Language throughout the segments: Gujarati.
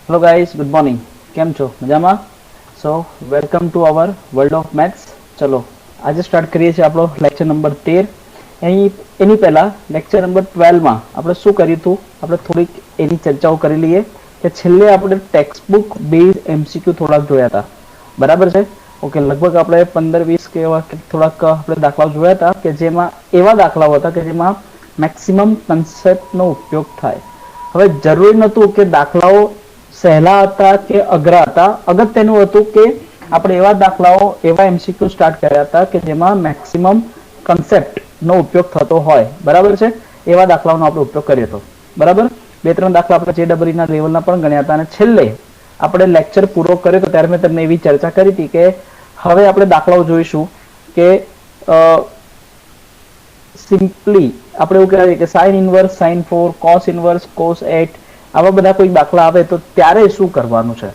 Hello guys, good morning. કેમ છો? મજામાં? સો welcome to our world of maths. ચલો આજે સ્ટાર્ટ કરીએ છીએ આપણો લેક્ચર નંબર 13. એની પહેલાં લેક્ચર નંબર 12માં આપણે શું કર્યું હતું, આપણે થોડીક એની ચર્ચાઓ કરી લઈએ કે છેલ્લે આપણે ટેક્સ્ટબુક બેઝ એમસીક્યુ થોડાક જોયા હતા. બરાબર છે? ઓકે, લગભગ આપણે 15-20 કે એવા થોડાક આપણે દાખલાઓ જોયા હતા કે જેમાં એવા દાખલાઓ હતા કે જેમાં મેક્સિમમ કન્સેપ્ટનો ઉપયોગ થાય. હવે જરૂરી નહોતું કે દાખલાઓ સહેલા હતા કે અઘરા હતા. અગત્યનું હતું કે આપણે એવા દાખલાઓ, એવા એમસીક્યુ સ્ટાર્ટ કર્યા હતા કે જેમાં મેક્સિમમ કન્સેપ્ટનો ઉપયોગ થતો હોય. બરાબર છે? એવા દાખલાઓનો આપણે ઉપયોગ કર્યો હતો. બરાબર, 2-3 દાખલા આપણે જેડબલઈના લેવલના પણ ગણ્યા હતા. અને છેલ્લે આપણે લેક્ચર પૂરો કર્યો તો ત્યારે મેં તમને એવી ચર્ચા કરી હતી કે હવે આપણે દાખલાઓ જોઈશું કે સિમ્પલી આપણે એવું કહેવાય કે sine inverse sign 4, cos inverse cos 8, આવા બધા કોઈ દાખલા આવે તો ત્યારે શું કરવાનું છે,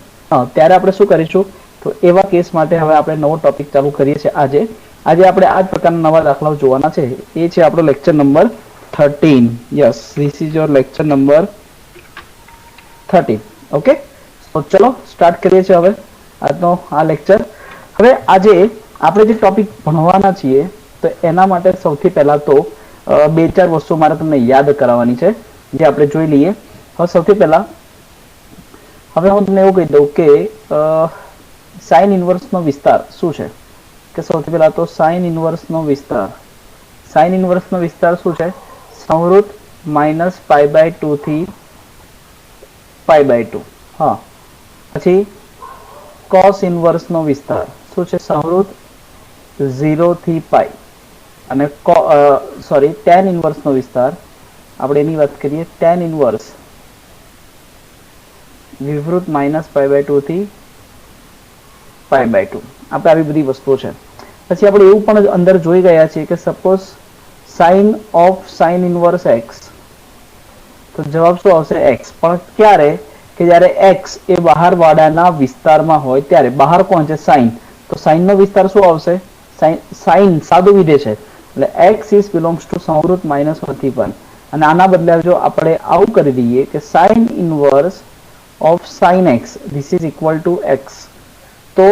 ત્યારે આપણે શું કરીશું. તો એવા કેસ માટે હવે આપણે નવો ટોપિક ચાલુ કરીએ છીએ. આજે આપણે આ જ પ્રકારના નવા દાખલાઓ જોવાના છે. એ છે આપણો lecture number 13. Yes, this is your lecture number 13. Okay, તો ચલો સ્ટાર્ટ કરીએ છીએ હવે આજનો આ લેક્ચર. હવે આજે આપણે જે ટોપિક ભણવાના છીએ તો એના માટે સૌથી પહેલા તો 2-4 વસ્તુ મારે તમને યાદ કરાવવાની છે, જે આપણે જોઈ લઈએ. હવે સૌથી પહેલા હવે હું તમને એવું કહી દઉં કે સાઇન ઇનવર્સનો વિસ્તાર શું છે. કે સૌથી પહેલા તો સાઇન ઇનવર્સનો વિસ્તાર શું છે? સંવૃત -π/2 થી π/2. હા, પછી કોસ ઇનવર્સનો વિસ્તાર શું છે? સંવૃત 0 થી π. અને tan ઇનવર્સનો વિસ્તાર આપણે એની વાત કરીએ. tan ઇનવર્સ વિવૃત -π/2 થી π/2. આપણે આવી બધી વસ્તુઓ છે. પછી આપણે એવું પણ અંદર જોઈ ગયા છીએ કે suppose sine of sine inverse X, તો જવાબ શું આવશે? એક્સ. પણ ક્યારે? કે જ્યારે એક્સ એ બહાર વાળાના વિસ્તારમાં હોય ત્યારે. બહાર કોણ છે? સાઇન. તો સાઇનનો વિસ્તાર શું આવશે? સાઇન સાદું વિધેય છે એટલે એક્સ ઇઝ બિલોંગ્સ ટુ સંવૃત -1 થી 1. અને આના બદલે જો આપણે આવું કરી દઈએ કે sine inverse of sine x this is equal two x, તો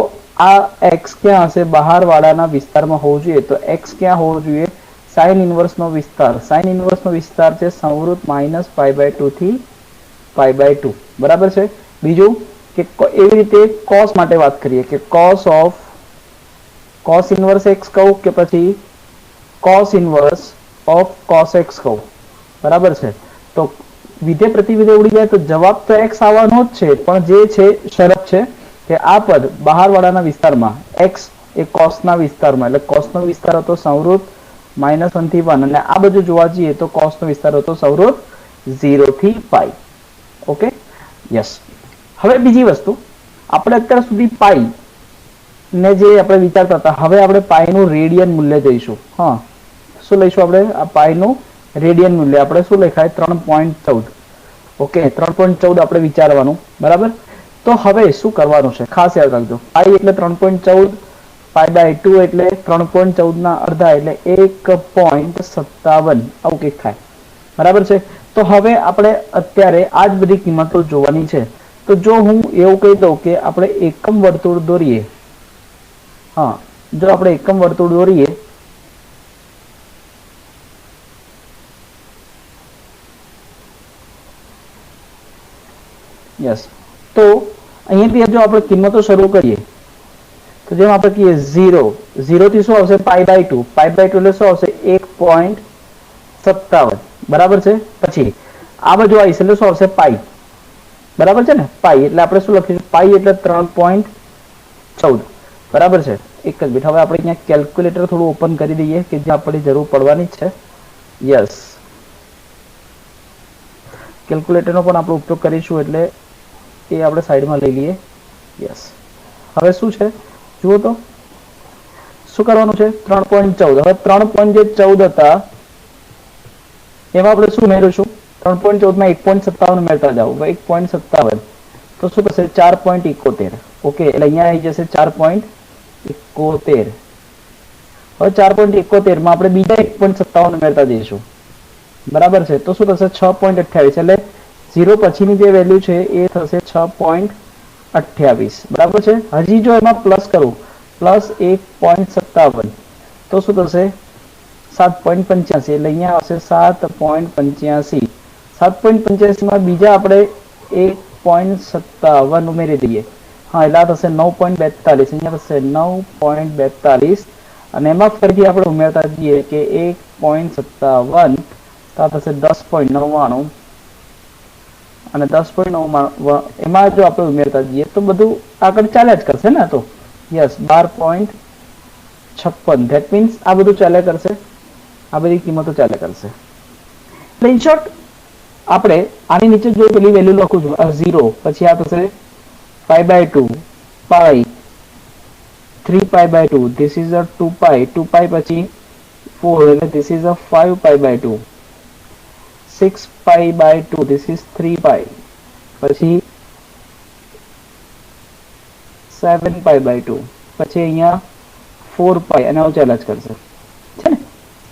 આ એક્સ ક્યાં હશે? બહાર વાળાના વિસ્તારમાં હોવું જોઈએ. તો એક્સ ક્યાં હોવો જોઈએ? સાઇન ઇનવર્સનો વિસ્તાર છે સંવૃત -π/2 થી π/2. બરાબર છે. બીજું કે એવી રીતે કોસ માટે વાત કરીએ કે કોસ ઇનવર્સ એક્સ કહું કે પછી cos inverse of cos x કહું. બરાબર છે. તો વિધેય પ્રતિવિધેય ઉડી જાય તો જવાબ તો એક્સ આવવાનો જ છે, પણ જે છે શરત છે કે આ પદ બહારવાળાના વિસ્તારમાં, એક્સ એ કોસના વિસ્તારમાં, એટલે કોસનો વિસ્તાર હતો સંવૃત -1 થી 1, અને આ બધું જોવા જઈએ તો કોસનો વિસ્તાર હતો સંવૃત 0 થી π. Okay, yes. હવે બીજી વસ્તુ, આપણે અત્યાર સુધી પાઈ ને જે આપણે વિચારતા હતા, હવે આપણે પાઈનું રેડિયન મૂલ્ય જઈશું. હા, શું લઈશું આપણે? આ પાઈનું રેડિયન મૂલ્ય આપણે શું લખાય? 3.14. ઓકે, 3.14 આપણે વિચારવાનું. બરાબર. તો હવે શું કરવાનું છે ખાસ યાદ રાખજો. પાઈ એટલે 3.14, π/2 એટલે 3.14 ના અડધા એટલે 1.57, આવું કંઈક થાય. બરાબર છે. તો હવે આપણે અત્યારે આ જ બધી કિંમતો જોવાની છે. તો જો હું એવું કહી દઉં કે આપણે એકમ વર્તુળ દોરીએ, હા, જો આપણે એકમ વર્તુળ દોરીએ યસ, તો અહીંયાથી જો આપણે કિંમતો શરૂ કરીએ તો જેમ આપણે કહીએ 0 થી શું આવશે? π/2. એટલે શું આવશે? 1.57. બરાબર છે. પછી આ બાજુ આવીશ એટલે શું આવશે? પાઈ. બરાબર છે ને? પાઈ એટલે આપણે શું લખીશું? પાઈ એટલે 3.14. બરાબર છે. એક જ મિનિટ, હવે આપણે અહીંયા કેલ્ક્યુલેટર થોડું ઓપન કરી દઈએ કે જે આપણી જરૂર પડવાની જ છે. યસ, કેલ્ક્યુલેટરનો પણ આપણે ઉપયોગ કરીશું એટલે એ આપણે સાઈડમાં લઈ લઈએ. યસ, હવે શું છે જુઓ તો, શું કરવાનું છે? 3.14. હવે 3.14 હતા એમાં આપણે શું મેળવીશું? 3.14 માં 1.57 મેળવતા જાઓ. 1.57 તો શું થશે? 4.71. ઓકે, એટલે અહીંયા આવી જશે 4.71. હવે 4.71 માં આપણે બીજા 1.57 મેળવતા જઈશું. બરાબર છે. તો શું થશે? 6.28. એટલે 0 પછીની જે વેલ્યુ છે એ થશે 6.28 બરાબર છે. હજી જો એમાં પ્લસ કરું પ્લસ 1.57 તો શું થશે 7.85 એટલે અહીંયા આવશે 7.85. 7.85 માં બીજા આપણે 1.57 ઉમેરી દઈએ. હા એટલે આ થશે 9.42. અહીંયા થશે 9.42 અને એમાં ફરીથી આપણે ઉમેરતા જઈએ કે 1.57 તો આ થશે 10.99 અને 10.9 એમાં જો આપણે ઉમેરતા જઈએ તો બધું આગળ ચાલ્યા જ કરશે ને. તો યસ 12.56 ધેટ મીન્સ આ બધું ચાલ્યા કરશે, આ બધી કિંમતો ચાલ્યા કરશે. એટલે ઇન શોર્ટ આપણે આની નીચે જો પેલી વેલ્યુ લખું છું આ 0 પછી આ થશે pi/2 pi 3pi/2 this is a 2pi 2pi પછી 4 એટલે this is a 5pi/2 6pi/2 this is 3pi પછી 7pi/2 પછી અહીંયા 4pi અને આવું ચાલ્યા જ કરશે છે ને.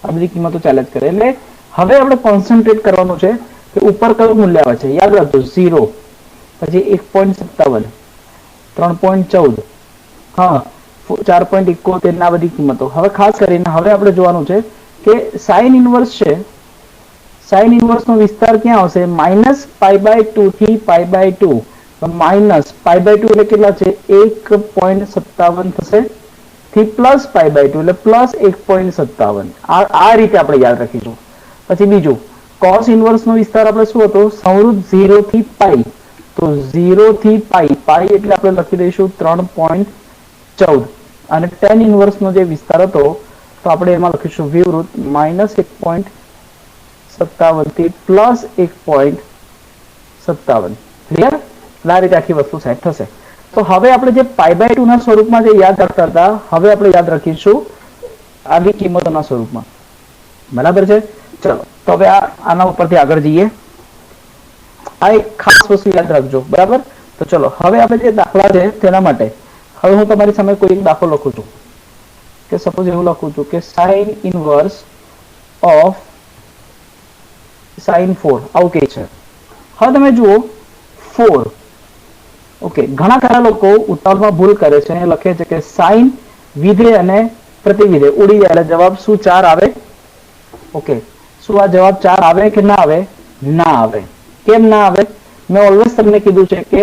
આ બધી કિંમતો ચાલ્યા જ કરે. એટલે હવે આપણે કોન્સન્ટ્રેટ કરવાનું છે કે ઉપર કયું મૂલ્ય આવે છે. યાદ રાખજો 0 પછી 1.57 3.14 હા 4.71 આ બધી કિંમતો. હવે ખાસ કરીને હવે આપણે જોવાનું છે કે સાઇન ઇનવર્સ છે. સાઇન ઇનવર્સ નો વિસ્તાર ક્યાં આવશે -pi/2 થી pi/2 -pi/2 એટલે કેટલા છે 1.57 થશે થી +pi/2 એટલે +1.57. આ રીતે આપણે યાદ રાખીશું. પછી બીજું cos ઇનવર્સ નો વિસ્તાર આપણે શું હતો સંવૃત 0 થી પાઈ તો 0 થી પાઈ એટલે આપણે લખી દઈશું 3.14 અને tan ઇનવર્સ નો જે વિસ્તાર હતો તો આપણે એમાં લખીશું વિવૃત -1.57 થી +1.57. ક્લિયર? આ રીતે આખી વસ્તુ સેટ થશે. તો હવે આપણે જે pi/2 ના સ્વરૂપમાં જે યાદ રાખતા હતા હવે આપણે યાદ રાખીશું આવી કિંમતોના સ્વરૂપમાં. બરાબર છે. ચલો તો હવે આના ઉપરથી આગળ જઈએ. આ એક ખાસ વસ્તુ યાદ રાખજો. બરાબર. તો ચલો હવે આપણે જે દાખલા છે તેના માટે હવે હું તમારી સામે કોઈ એક દાખલો લખું છું કે સપોઝ એવું લખું છું કે sin ઇનવર્સ ઓફ sin 4 આવું કે છે. હવે તમે જુઓ 4 ઓકે ઘણા ખરા લોકો ઉતાવળમાં ભૂલ કરે છે અને લખે છે કે sin વિધેય અને પ્રતિવિધેય ઉડી જાય એટલે જવાબ શું 4 આવે. ઓકે શું આ જવાબ 4 આવે કે ના આવે? ના આવે. કેમ ના આવે? મેં ઓલવેઝ તમને કીધું છે કે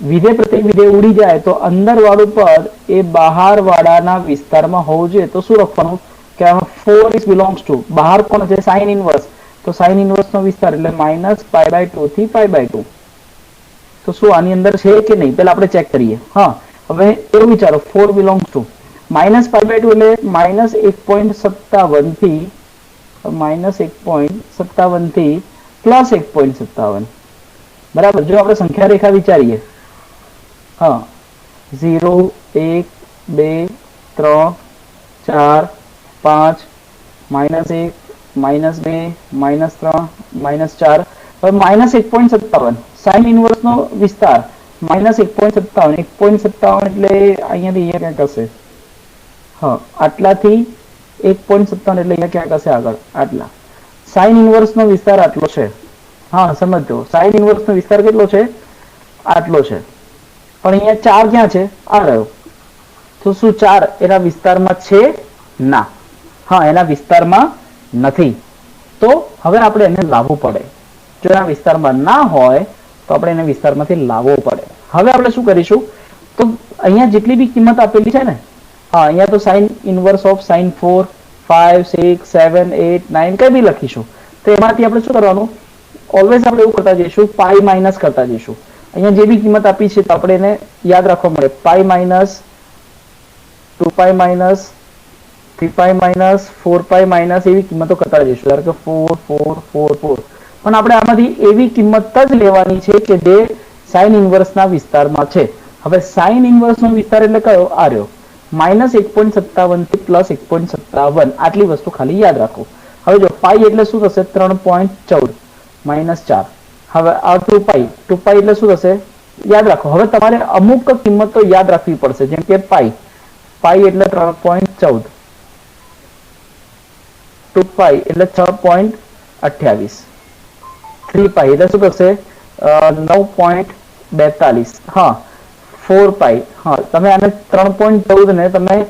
વિધેય પ્રતિવિધેય ઉડી જાય તો અંદર વાળું પદ એ બહાર વાળાના વિસ્તારમાં હોવું જોઈએ. તો શું લખવાનું કે 4 is belongs to બહાર કોણ છે sin ઇનવર્સ તો sin ઇનવર્સ નો વિસ્તાર એટલે -pi/2 થી pi/2. તો શું આની અંદર છે કે નહીં પહેલા આપણે ચેક કરીએ. હા હવે એવું વિચારો 4 belongs to -pi/2 એટલે -1.57 થી -1.57 થી +1.57. બરાબર. જો આપણે સંખ્યા રેખા વિચારીએ હા 0 1 2 3 4 5 -1 -2 -3 -4 હવે -1.57 sin ઇનવર્સ નો વિસ્તાર -1.57 1.57 એટલે અહીંયાથી અહીંયા ક્યાંક હશે. હા આટલાથી 1.57 એટલે અહીંયા ક્યાંક હશે આગળ આટલા. sin ઇનવર્સ નો વિસ્તાર આટલો છે. હા સમજો sin ઇનવર્સ નો વિસ્તાર કેટલો છે આટલો છે પણ અહીંયા 4 ક્યાં છે આ રહ્યો. તો શું 4 એના વિસ્તારમાં છે? ના. હા એના વિસ્તારમાં નથી. તો હવે આપણે એને લાવવું પડે. જો એના વિસ્તારમાં ના હોય તો આપણે એને વિસ્તારમાંથી લાવવો પડે. હવે આપણે શું કરીશું તો અહીંયા જેટલી બી કિંમત આપેલી છે ને હા અહીંયા તો sin ઇનવર્સ ઓફ sin 4 5 6 7 8 9 કઈ બી લખીશું. તો એમાંથી આપણે શું કરવાનું ઓલવેઝ આપણે એવું કરતા જઈશું પાઈ માઇનસ કરતા જઈશું. અહીંયા જે બી કિંમત આપી છે તો આપણે એને યાદ રાખવા મળે pi minus 2pi minus 3pi minus 4pi minus AV કિંમતો કરતા જઈશું. ધારો કે 4 4 4 4 પણ આપણે આમાંથી એવી કિંમત જ લેવાની છે કે જે સાઇન ઇનવર્સના વિસ્તારમાં છે. હવે સાઇન ઇનવર્સનો વિસ્તાર એટલે કયો આ રહ્યો -1.57 થી +1.57 આટલી વસ્તુ ખાલી યાદ રાખો. હવે જો પાઈ એટલે શું થશે 3.14 -4. હવે આ 2pi એટલે શું થશે યાદ રાખો. હવે તમારે અમુક કિંમતો યાદ રાખવી પડશે જેમ કે પાઈ એટલે 3.14 2pi એટલે 6.28 3 પાઈ એટલે શું થશે 9.42 હા 4 પાઈ હા તમે આને 3.14 ને તમે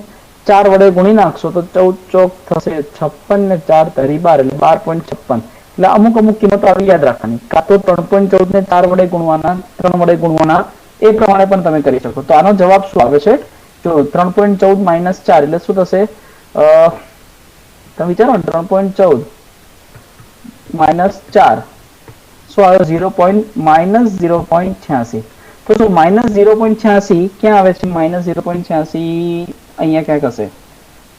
4 વડે ગુણી નાખશો તો 14 ચોક થશે 56 ને 4 તરી 12 એટલે 12.56 એટલે અમુક અમુક કિંમતો આવી યાદ રાખવાની કાં તો 3.14 ને 4 વડે ગુણવાના 3 વડે ગુણવાના એ પ્રમાણે પણ તમે કરી શકો તો આનો જવાબ શું આવે છે જો 3.14 માઇનસ 4 એટલે શું થશે તમે વિચારો ને 3.14 માઇનસ 4 શું આવે 0.86 તો શું -0.86 ક્યાં આવે છે -0.86 અહીંયા ક્યાંક હશે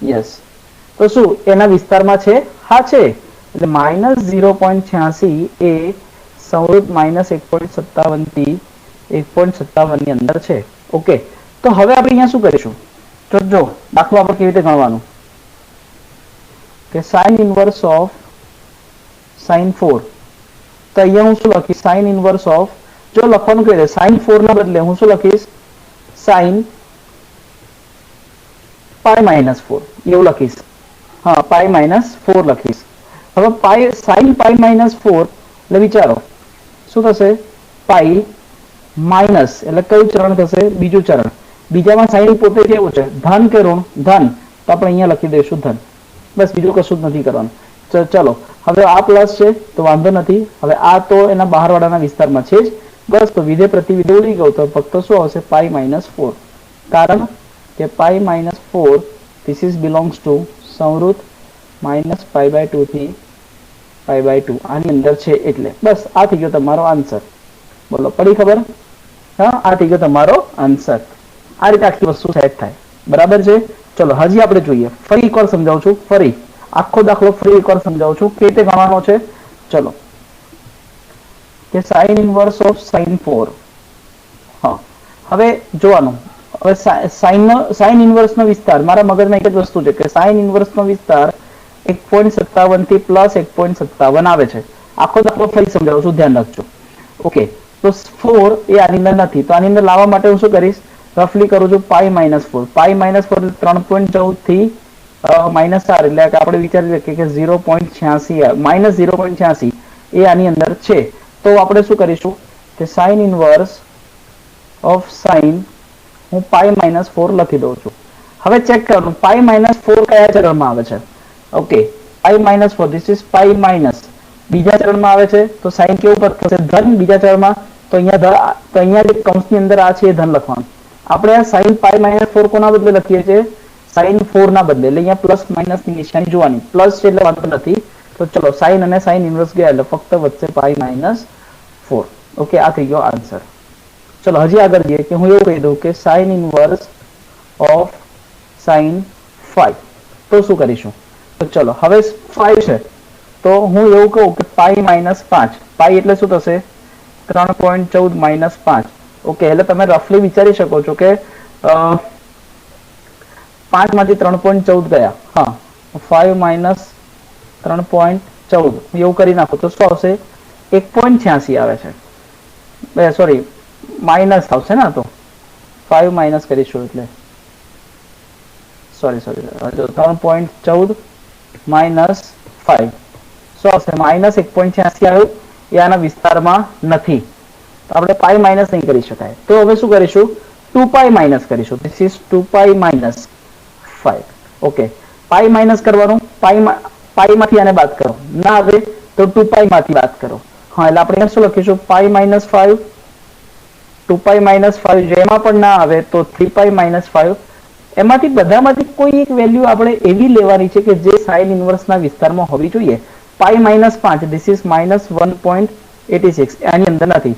યસ તો શું એના વિસ્તારમાં છે હા છે એટલે -0.86 એ સંવૃત -1.57 થી 1.57 ની અંદર છે ઓકે તો હવે આપણે અહીંયા શું કરીશું તો જો દાખલો આપણે કેવી રીતે ગણવાનું કે sin inverse of sin 4 તો અહીંયા હું શું લખીશ sin inverse of જો લખવાનું કહે છે sin 4 ના બદલે હું શું લખીશ sin pi minus 4 એવું લખીશ હા pi minus 4 લખીશ હવે sin pi minus 4 એટલે વિચારો શું થશે pi માઇનસ એટલે કયું ચરણ થશે બીજું ચરણ બીજામાં sin પોતે કેવું છે ધન કે ઋણ ધન તો આપણે અહીંયા લખી દઈશું ધન બસ બીજું કશું જ નથી કરવાનું ચલો હવે આ પ્લસ છે તો વાંધો નથી હવે આ તો એના બહારવાળાના વિસ્તારમાં છે જ બસ તો વિધેય પ્રતિવિધેય ઉડી ગયું તો ફક્ત શું આવશે pi minus 4 કારણ કે pi minus 4 this is belongs to સંવૃત minus pi by 2 થી pi by 2 આની અંદર છે એટલે બસ આ થઈ ગયો તમારો આન્સર બોલો પડી ખબર હા આ થઈ ગયો તમારો આન્સર આ રીતે આખી વસ્તુ સેટ થાય બરાબર છે ચલો હજી આપણે જોઈએ ફરી એકવાર સમજાવું છું ફરી આખો દાખલો ફરી એકવાર સમજાવું છું કે તે ગણવાનો છે ચલો કે sin inverse of sin 4 હા હવે જોવાનું હવે sin inverse નો વિસ્તાર મારા મગજમાં એક જ વસ્તુ છે કે sin inverse નો વિસ્તાર 1.57 થી પ્લસ 1.57 આવે છે આખો દાખલો ફરી સમજાવું છું ધ્યાન રાખજો ઓકે તો 4 એ આની અંદર નથી તો આની અંદર લાવવા માટે હું શું કરીશ રફલી કરું છું pi minus 4 એટલે 3.14 થી -4 એટલે કે આપણે વિચારી શકીએ કે 0.86 -0.86 એ આની અંદર છે તો આપણે શું કરીશું કે sin inverse of sin હું pi minus 4 લખી દઉં છું હવે ચેક કરવાનું pi minus 4 કયા ચરણમાં આવે છે okay pi minus 4 this is pi minus બીજા ચરણમાં આવે છે તો sin કેવું પર થશે ધન બીજા ચરણમાં તો અહીંયા જે કૌંસની અંદર આ છે એ ધન લખવાનું આપણે આ sin pi minus 4 કોના બદલે લખીએ છીએ sin 4 ના બદલે એટલે અહીંયા પ્લસ માઇનસ ની નિશાની જોવાની પ્લસ છે એટલે વાંધો નથી તો ચલો sin અને sin ઇન્વર્સ ગયા એટલે ફક્ત વચ્ચે pi minus 4 ઓકે આ થઈ ગયો આન્સર ચલો હજી આગળ જઈએ કે હું એવું કહી દઉં કે sin ઇન્વર્સ ઓફ sin 5 તો શું કરીશું તો ચલો હવે 5 છે તો હું એવું કહું કે pi minus 5 pi એટલે શું થશે 3.14 minus 5 ઓકે એટલે તમે રફલી વિચારી શકો છો કે 5 માંથી 3.14 ગયા હા 5 minus 3.14 એવું કરી નાખો તો શું આવશે 1.86 આવે છે સોરી માઇનસ આવશે ને તો 5 માઇનસ કરીશું એટલે સોરી 3.14 માઇનસ 5 શું આવશે માઇનસ 1.86 આવ્યું એ આના વિસ્તારમાં નથી તો આપણે પાઈ માઇનસ નહીં કરી શકાય તો હવે શું કરીશું 2 પાઈ માઇનસ કરીશું this is 2 pi minus 5 okay pi minus કરવાનું પાઈમાંથી આને બાદ કરો ના આવે તો 2 પાઈમાંથી બાદ કરો હા એટલે આપણે શું લખીશું પાઈ માઇનસ 5 2 પાઈ માઇનસ 5 જેમાં પણ ના આવે તો 3 પાઈ માઇનસ 5 એમાંથી બધામાંથી કોઈ એક વેલ્યુ આપણે એવી લેવાની છે કે જે સાઇન ઇન્વર્સના વિસ્તારમાં હોવી જોઈએ પાઈ માઇનસ 5 ધીસ ઇઝ માઇનસ 1.86 આની અંદર નથી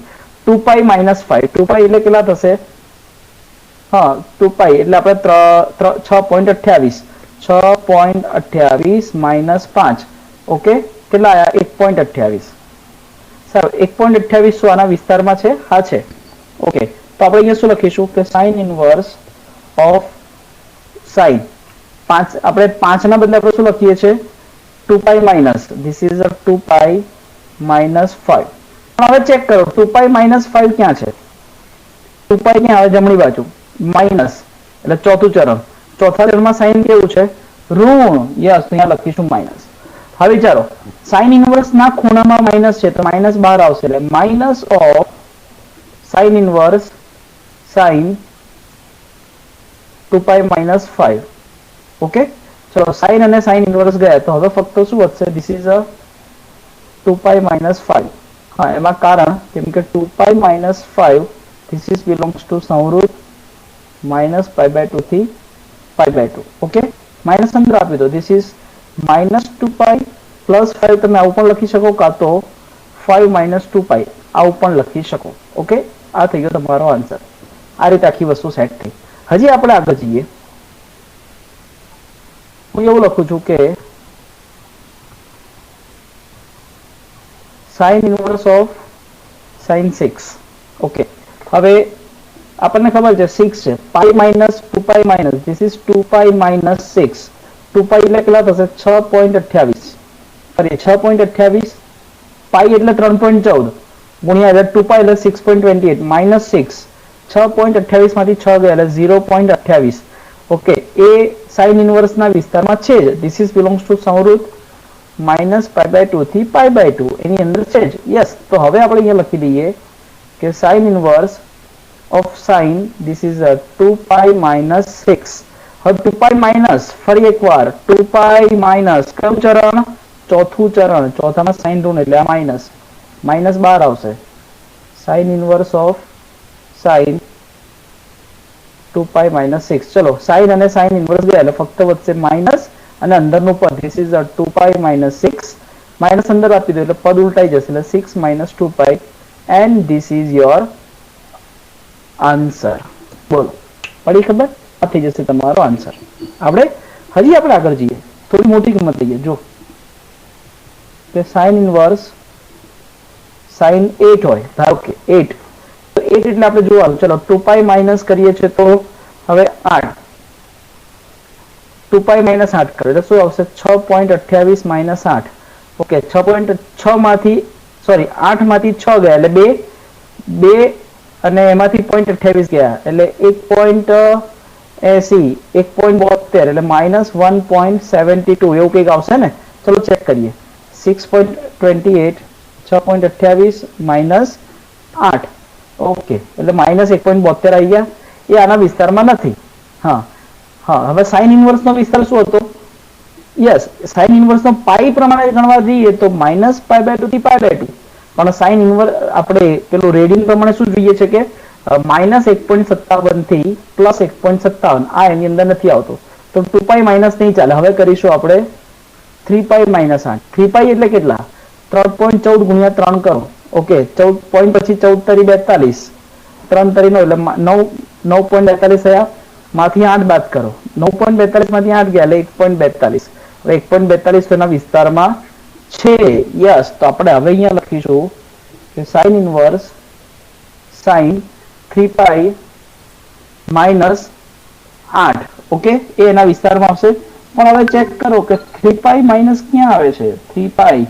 2 પાઈ માઇનસ 5 2 પાઈ એટલે કેટલા થશે હા 2 પાઈ એટલે આપણે 6.28 માઇનસ 5 ઓકે કેટલા આયા 1.28 સારું 1.28 શું આના વિસ્તારમાં છે હા છે ઓકે તો આપણે અહીંયા શું લખીશું કે સાઇન ઇન્વર્સ ઓફ સાઇન 5 આપણે 5 ના બદલે આપણે શું લખીએ છીએ 2 pi minus this is 2 pi minus 5 હવે ચેક કરો 2 પાઈ માઇનસ 5 ક્યાં છે 2 પાઈ ક્યાં આવે જમણી બાજુ માઇનસ એટલે ચોથું ચરણ ચોથા ચરણમાં સાઇન કેવું છે ઋણ યસ અહીંયા લખીશું માઇનસ હવે વિચારો સાઇન ઇનવર્સ ના ખૂણામાં માઇનસ છે તો માઇનસ બહાર આવશે એટલે minus of sine inverse sine 2 pi minus 5. Okay, ચલો સાઇન અને સાઇન ઇનવર્સ ગયા તો હવે ફક્ત શું વધશે? This is a 2 pi minus 5. હા, એમાં કારણ કેમ કે 2 pi minus 5 this is belongs to સંવૃત માઇનસ પાઈ બાય 2 થી પાઈ બાય 2. ઓકે, માઇનસ અંદર આપી દો. This is minus 2 pi plus 5. તમે આવું પણ લખી શકો કાં તો 5 માઇનસ 2 પાઈ આવું પણ લખી શકો. ઓકે, આ થઈ ગયો તમારો આન્સર. આ રીતે આખી વસ્તુ સેટ થઈ. હજી આપણે આગળ જઈએ. હું એવું લખું છું કે sine inverse of sign 6. Okay, હવે આપણને ખબર છે 6 છે, પાઈ minus 2 pi minus this is 2 pi minus 6. 2 પાઈ એટલે કેટલા થશે? 6.28. અરે 6.28 પાઈ એટલે 3.14 ગુણ્યા એટલે 2 પાઈ એટલે 6.28 માઇનસ 6. 6.28 માંથી 6 ગયા એટલે 0.28. ઓકે, એ સાઇન ઇનવર્સ ના વિસ્તારમાં છે જ. ધીસ ઇઝ બિલોંગ્સ ટુ સંવૃત માઇનસ પાઈ બાય 2 થી પાઈ બાય 2 એની અંદર છે જ. યસ, તો હવે આપણે અહીંયા લખી દઈએ કે sine inverse of sign this is 2 pi minus 6. હવે 2 પાઈ માઇનસ ફરી એકવાર 2 પાઈ માઇનસ કયું ચરણ? ચોથું ચરણ. ચોથામાં સાઇન ઋણ એટલે આ માઇનસ માઇનસ બહાર આવશે. Sign inverse of sine 2 pi minus 6. ચલો સાઇન અને સાઇન ઇનવર્સ ગયા એટલે ફક્ત વધશે માઇનસ અને અંદરનું પદ this is 2 pi minus 6. Minus અંદર આપી દો એટલે પદ ઉલટાઈ જશે એટલે 6 minus 2 pi and this is your answer. બોલો, પડી ખબર? આ થઈ જશે તમારો આન્સર. આપણે આગળ જઈએ. થોડી મોટી કિંમત લઈએ. જો કે સાઇન ઇનવર્સ સાઇન 8 હોય, ધારો કે 8 તો 8 એટલે આપણે જોવાનું. ચલો 2 પાઈ માઇનસ કરીએ છીએ તો હવે 8 2 પાઈ માઇનસ 8 કરો એટલે શું આવશે? 6.28 માઇનસ 8. ઓકે, 6.6 માંથી 8 માંથી 6 ગયા એટલે 2 અને એમાંથી 0.28 ગયા એટલે 1.80 1.72 એટલે માઇનસ 1.72 એવું કંઈક આવશે ને. ચલો ચેક કરીએ. 6.28 6.28 માઇનસ 8. ઓકે, એટલે માઇનસ 1.72 આવી ગયા. એ આના વિસ્તારમાં નથી. હા, હવે સાઇન ઇનવર્સ નો વિસ્તાર શું હતો? યસ, સાઇન ઇનવર્સ નો પાઈ પ્રમાણે ગણવા જઈએ તો માઇનસ પાઈ બાય 2 થી પાઈ બાય 2. પણ સાઇન ઇનવર્સ આપણે પેલું રેડિયન પ્રમાણે શું જોઈએ છે કે માઇનસ 1.57 થી પ્લસ 1.57. આ એની અંદર નથી આવતો તો 2 પાઈ માઇનસ નહીં ચાલે. હવે કરીશું આપણે 3 પાઈ માઇનસ 8. 3 પાઈ એટલે કેટલા? 3.14 ગુણ્યા 3 કરો. ઓકે, 14 પોઈન્ટ પછી 14 તરી 42 3 તરી 9 એટલે 9.42 થયા. માંથી 8 બાદ કરો. 9.42 માંથી 8 ગયા એટલે 1.42. હવે 1.42 તેના વિસ્તારમાં છે. યસ, તો આપણે હવે અહીંયા લખીશું કે sine inverse sine 3 pi minus 8. Okay, એ એના વિસ્તારમાં આવશે. પણ હવે ચેક કરો કે 3 પાઈ માઇનસ ક્યાં આવે છે? 3 પાઈ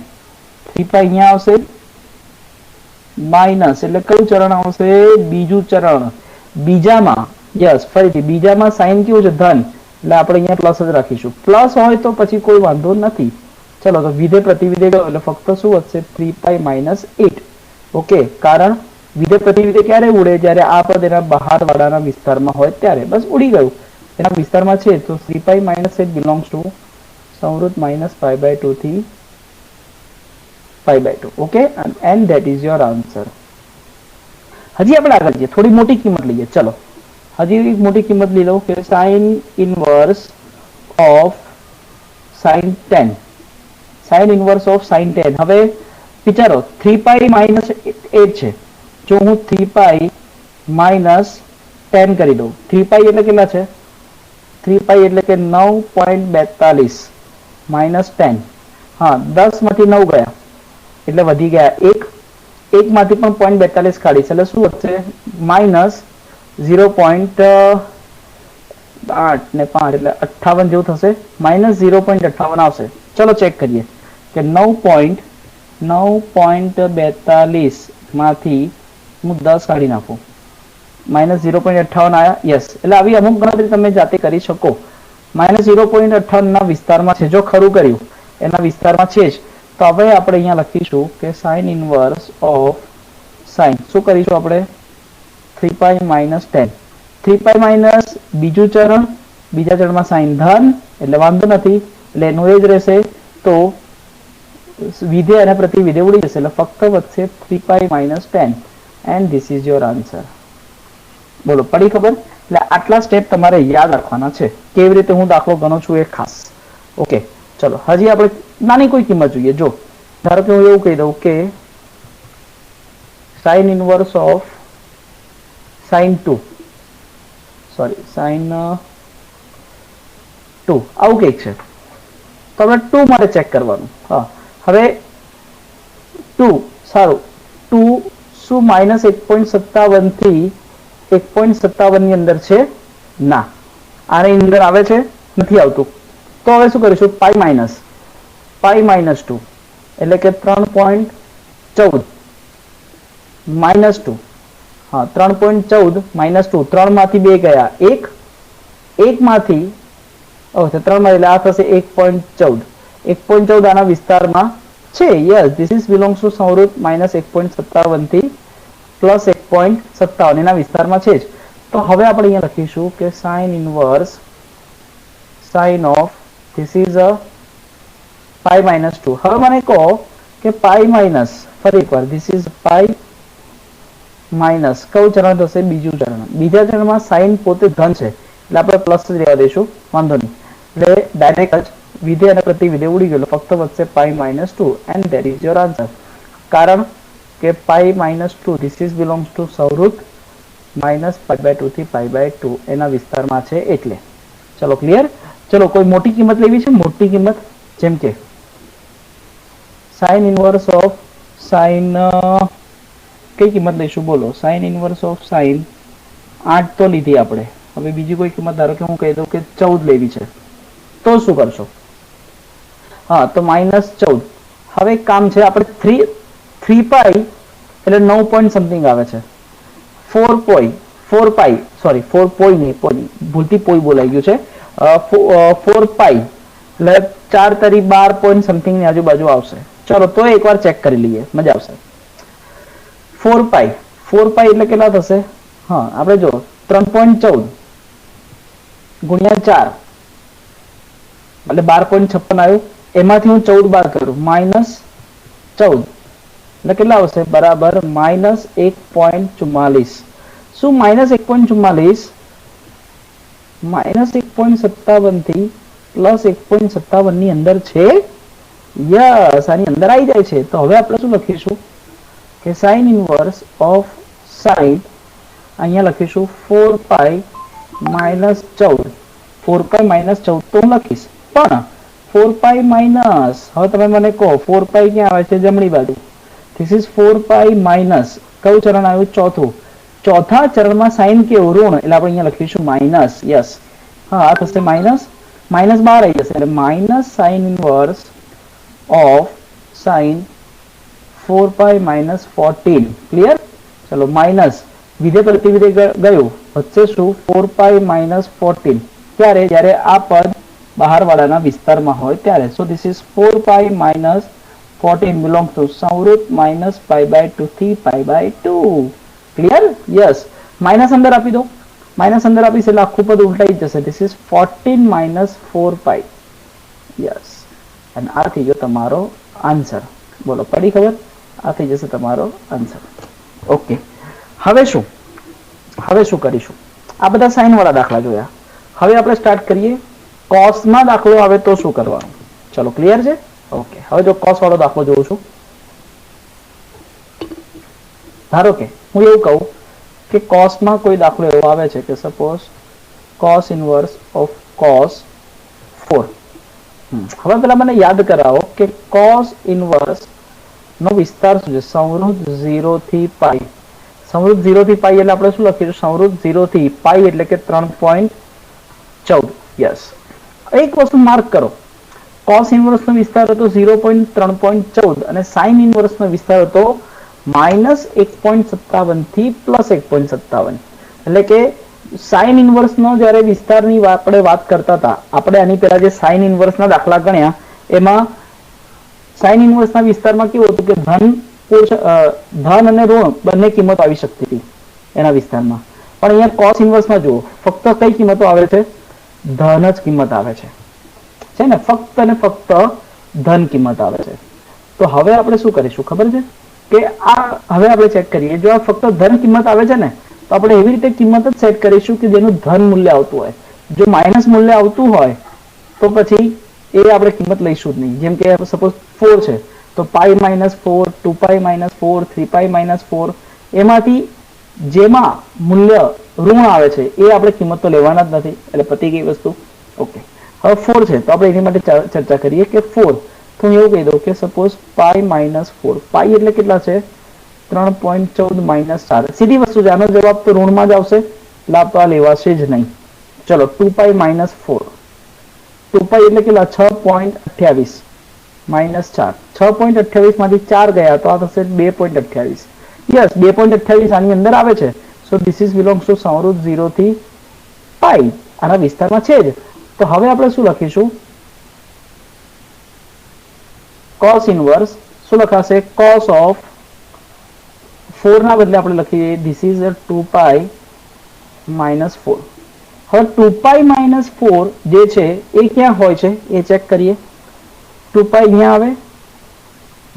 અહીંયા આવશે માઇનસ એટલે કયું ચરણ આવશે? બીજું ચરણ. બીજામાં યસ, ફરીથી બીજામાં સાઇન કેવું છે? ધન, એટલે આપણે અહીંયા પ્લસ જ રાખીશું. પ્લસ હોય તો પછી કોઈ વાંધો નથી. ચલો, તો વિધેય પ્રતિવિધેય ગયો એટલે ફક્ત શું વધશે? 3 પાઈ માઇનસ 8. ઓકે, કારણ વિધેય પ્રતિવિધેય ક્યારે ઉડે? જ્યારે આ પદ એના બહાર વાળાના વિસ્તારમાં હોય ત્યારે. બસ ઉડી ગયું. એના વિસ્તારમાં છે તો 3 પાઈ માઇનસ 8 બિલોંગ્સ ટુ સંવૃત માઇનસ પાઈ બાય 2 થી pi by 2. Okay, and that is your answer. હજી આપણે આગળ જઈએ. થોડી મોટી કિંમત લઈએ. ચલો હજી મોટી કિંમત લઈ લો કે sine inverse of sign 10. Sign inverse of sign 10. હવે વિચારો 3 પાઈ માઇનસ 8 છે. જો હું 3 પાઈ માઇનસ 10 કરી દઉં. 3 પાઈ એટલે કેટલા છે? 3 પાઈ એટલે કે 9.42 માઇનસ 10. હા, 10 માંથી 9 ગયા એટલે વધી ગયા 1 માંથી પણ 0.42 કાઢીશ એટલે શું વધશે? માઇનસ 0.8 ને 5 એટલે 58 જેવું થશે. માઇનસ 0.58 આવશે. ચલો ચેક કરીએ કે 9.42 માંથી હું 10 કાઢી નાખું. માઇનસ 0.58 આવ્યા. યસ, એટલે આવી અમુક ગણતરી તમે જાતે કરી શકો. માઇનસ 0.58 ના વિસ્તારમાં છે. જો ખરું કર્યું એના વિસ્તારમાં છે જ. તો હવે આપણે અહીંયા લખીશું કે સાઇન ઇનવર્સ ઓફ સાઇન શું કરીશું આપણે 3 માઇનસ 10. 3 માઇનસ બીજું ચરણ, બીજા ચરણમાં સાઇન ધન એટલે વાંધો નથી, એટલે એનું એ જ રહેશે. તો વિધેય અને પ્રતિવિધેય ઉડી જશે એટલે ફક્ત વધશે 3 minus 10 and this is your answer. બોલો પડી ખબર? એટલે આટલા સ્ટેપ તમારે યાદ રાખવાના છે. કેવી રીતે હું દાખલો ગણું છું એ ખાસ. ઓકે ચલો હજી આપણે નાની કોઈ કિંમત જોઈએ. જો ધારો કે હું એવું કહી દઉં કે sine inverse of sine 2 sorry sine 2 આવું કંઈક છે. તો હવે 2 મારે ચેક કરવાનું. હા હવે 2 સારું 2 શું માઇનસ 1.57 થી 1.57 ની અંદર છે? ના. આની અંદર આવે છે? નથી આવતું. તો હવે શું કરીશું? પાઈ માઇનસ 2 એટલે કે 3.14 માઇનસ 2. હા 3.14 માઇનસ 2. 3 માંથી 2 ગયા 1 માંથી 3 માં એટલે આ થશે 1.14 આના વિસ્તારમાં છે. Yes this is belongs to સંવૃત માઇનસ 1.57 થી પ્લસ 1.57 એના વિસ્તારમાં છે જ. તો હવે આપણે અહીંયા લખીશું કે sine inverse sign of this is pi minus 2. હવે મને કહો કે પાઈ માઇનસ ફરી એકવાર ધીસ ઇઝ પાઈ માઇનસ કયું ચરણ થશે? બીજું ચરણ. બીજા ચરણમાં સાઇન પોતે ધન છે એટલે આપણે પ્લસ જ રહેવા દઈશું, વાંધો નહીં. એટલે ડાયરેક્ટ જ વિધેય અને પ્રતિવિધેય ઉડી ગયેલો, ફક્ત વધશે pi minus 2 and that is your answer. કારણ કે pi minus 2 this is belongs to સંવૃત માઇનસ π/2 થી π/2 એના વિસ્તારમાં છે એટલે. ચલો ક્લિયર? ચલો કોઈ મોટી કિંમત લેવી છે? મોટી કિંમત જેમ કે સાઇન ઇનવર્સ ઓફ સાઇન કઈ કિંમત લઈશું બોલો? સાઇન ઇનવર્સ ઓફ સાઇન 8 તો લીધી આપણે. હવે બીજી કોઈ કિંમત ધારો કે હું કહી દઉં કે 14 લેવી છે, તો શું કરશો? હા તો માઇનસ 14. હવે કામ છે આપણે 3 પાઈ એટલે 9 પોઈન્ટ સમથિંગ આવે છે. 4 પાઈ સોરી 4 પોઈ નહીં, ભૂલથી પોઈ બોલાઈ ગયું છે. 4 પાઈ એટલે 4 તરી 12 પોઈન્ટ સમથિંગ ની આજુબાજુ આવશે. ચલો તો એકવાર ચેક કરી લઈએ, મજા આવશે. 4 પાઈ એટલે કેટલા થશે? હા આપણે જો 3.14 ગુણ્યા 4 એટલે 12.56 આવ્યું. એમાંથી હું 14 બાદ કરું માઇનસ 14 એટલે કેટલા આવશે? બરાબર માઇનસ 1.44. શું માઇનસ 1.44 માઇનસ 1.57 થી પ્લસ 1.57 ની અંદર છે? યસ આની અંદર આવી જાય છે. તો હવે આપણે શું લખીશું કે સાઇન ઇનવર્સ ઓફ સાઇન અહીંયા લખીશું 4 પાઈ માઇનસ 14. 4 પાઈ માઇનસ 14 તો હું લખીશ, પણ 4 પાઈ માઇનસ હવે તમે મને કહો 4 પાઈ ક્યાં આવે છે? જમણી બાજુ. ધીસ ઇઝ 4 પાઈ માઇનસ કયું ચરણ આવ્યું? ચોથું. ચોથા ચરણમાં સાઇન કેવું? ઋણ એટલે આપણે અહીંયા લખીશું માઇનસ. યસ હા આ થશે માઇનસ બહાર આવી જશે એટલે minus sign inverse of sign 4 pi minus 14. Clear? ચલો માઇનસ વિધેય પ્રતિવિધેય ગયું, વચ્ચે શું? 4 પાઈ માઇનસ 14. ત્યારે જ્યારે આ પદ બહારવાળાના વિસ્તારમાં હોય ત્યારે. So this is 4 pi minus 14 belongs to સંવૃત માઇનસ π/2 થી π/2. ક્લિયર? યસ માઇનસ અંદર આપી દો. માઇનસ અંદર આપીશ એટલે આખું પદ ઉલટાઈ જશે. This is 14 minus 4 pi. Yes અને આ થઈ ગયો તમારો આન્સર. બોલો પડી ખબર? આ થઈ જશે તમારો આન્સર. ઓકે હવે શું કરીશું? આ બધા સાઇન વાળા દાખલા જોયા. હવે આપણે સ્ટાર્ટ કરીએ કોસમાં દાખલો આવે તો શું કરવાનું? ચલો ક્લિયર છે? ઓકે હવે જો કોસ વાળો દાખલો જોઉં છું. ધારો કે હું એવું કહું કે કોસમાં કોઈ દાખલો એવો આવે છે કે suppose cos inverse of cos 4. હવે પેલા મને યાદ કરાવો કે કોસ ઇનવર્સ નો વિસ્તાર શું છે? સંવૃત 0 થી પાઈ. સંવૃત 0 થી પાઈ એટલે આપણે શું લખીશું? સંવૃત 0 થી પાઈ એટલે કે 3.14. યસ એક વસ્તુ માર્ક કરો, કોસ ઇનવર્સ નો વિસ્તાર હતો 0.3.14 અને સાઇન ઇનવર્સ નો વિસ્તાર હતો -1.57 થી +1.57. એટલે કે સાઇન ઇનવર્સ નો જ્યારે વિસ્તારની આપણે વાત કરતા હતા, આપણે આની પહેલા જે સાઇન ઇનવર્સ ના દાખલા ગણ્યા એમાં સાઇન ઇન્વર્સના વિસ્તારમાં કેવું હતું કે ધન અને ઋણ બંને કિંમત આવી શકતી હતી એના વિસ્તારમાં, પણ અહીંયા કોસ ઇન્વર્સમાં જુઓ ફક્ત કઈ કિંમતો આવે છે? ધન જ કિંમત આવે છે ને, ફક્ત અને ફક્ત ધન કિંમત આવે છે. તો હવે આપણે શું કરીશું ખબર છે કે આ હવે આપણે ચેક કરીએ, જો આ ફક્ત ધન કિંમત આવે છે ને તો આપણે એવી રીતે કિંમત જ સેટ કરીશું કે જેનું ધન મૂલ્ય આવતું હોય. જો માઇનસ મૂલ્ય આવતું હોય તો પછી એ આપણે કિંમત લઈશું જ નહીં. જેમ કે સપોઝ 4 છે તો પાઈ -4, 2 -4, 3 -4, એમાંથી જેમાં મૂલ્ય ઋણ આવે છે એ આપણે કિંમત તો લેવાના જ નથી, એટલે પતી ગઈ વસ્તુ. ઓકે, હવે 4 છે તો આપણે એની માટે ચર્ચા કરીએ કે 4, તો હું એવું કહી દઉં કે સપોઝ પાઈ -4, પાઈ એટલે કેટલા છે? 3.14 - 4. સીધી વસ્તુ છે, આનો જવાબ તો ઋણમાં જ આવશે, એટલે આ તો આ લેવાશે જ નહીં. ચલો 2 પાઈ -4, 2 પાઈ એટલે કેટલા? 6.28 -4, 6.28 માંથી 4 ગયા તો આ થશે 2.28. યસ, 2.28 આની અંદર આવે છે. So this is belongs to સમરૂપ 0 થી પાઈ, આના વિસ્તારમાં છે જ. તો હવે આપણે શું લખીશું? cos ઇન્વર્સ શું લખાશે? cos ઓફ 4 ના બદલે આપણે લખીએ ધીસ ઇઝ 2 પાઈ -4. હવે 2 પાઈ -4 જે છે એ ક્યાં હોય છે એ ચેક કરીએ. 2 પાઈ અહીંયા આવે,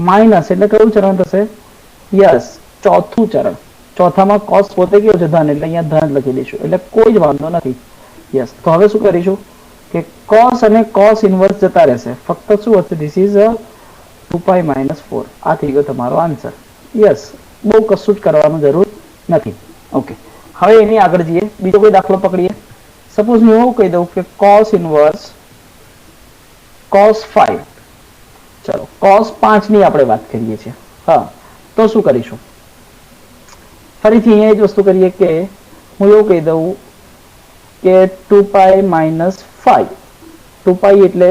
માઇનસ એટલે કયું ચરણ થશે? યસ, ચોથું ચરણ. ચોથામાં cos પોતે કેવું છે? ધન, એટલે અહીંયા ધન લખી દઈશું, એટલે કોઈ જ વાંધો નથી. યસ, તો હવે શું કરીશું કે cos અને cos ઇન્વર્સ જતા રહેશે, ફક્ત શું હશે? ધીસ ઇઝ 2 પાઈ -4. આ થઈ ગયો તમારો આન્સર. યસ, બહુ કશું જ કરવાનું જરૂર નથી. ઓકે, હવે એની આગળ જઈએ, બીજો કોઈ દાખલો પકડીએ. સપોઝ હું એવું કહી દઉં કે cos ઇન્વર્સ cos 5. ચલો cos 5 ની આપણે વાત કરીએ છીએ. હા, તો શું કરીશું? ફરીથી અહીંયા જ વસ્તુ કરીએ કે હું એવું કહી દઉં કે 2 પાઈ -5, 2 પાઈ એટલે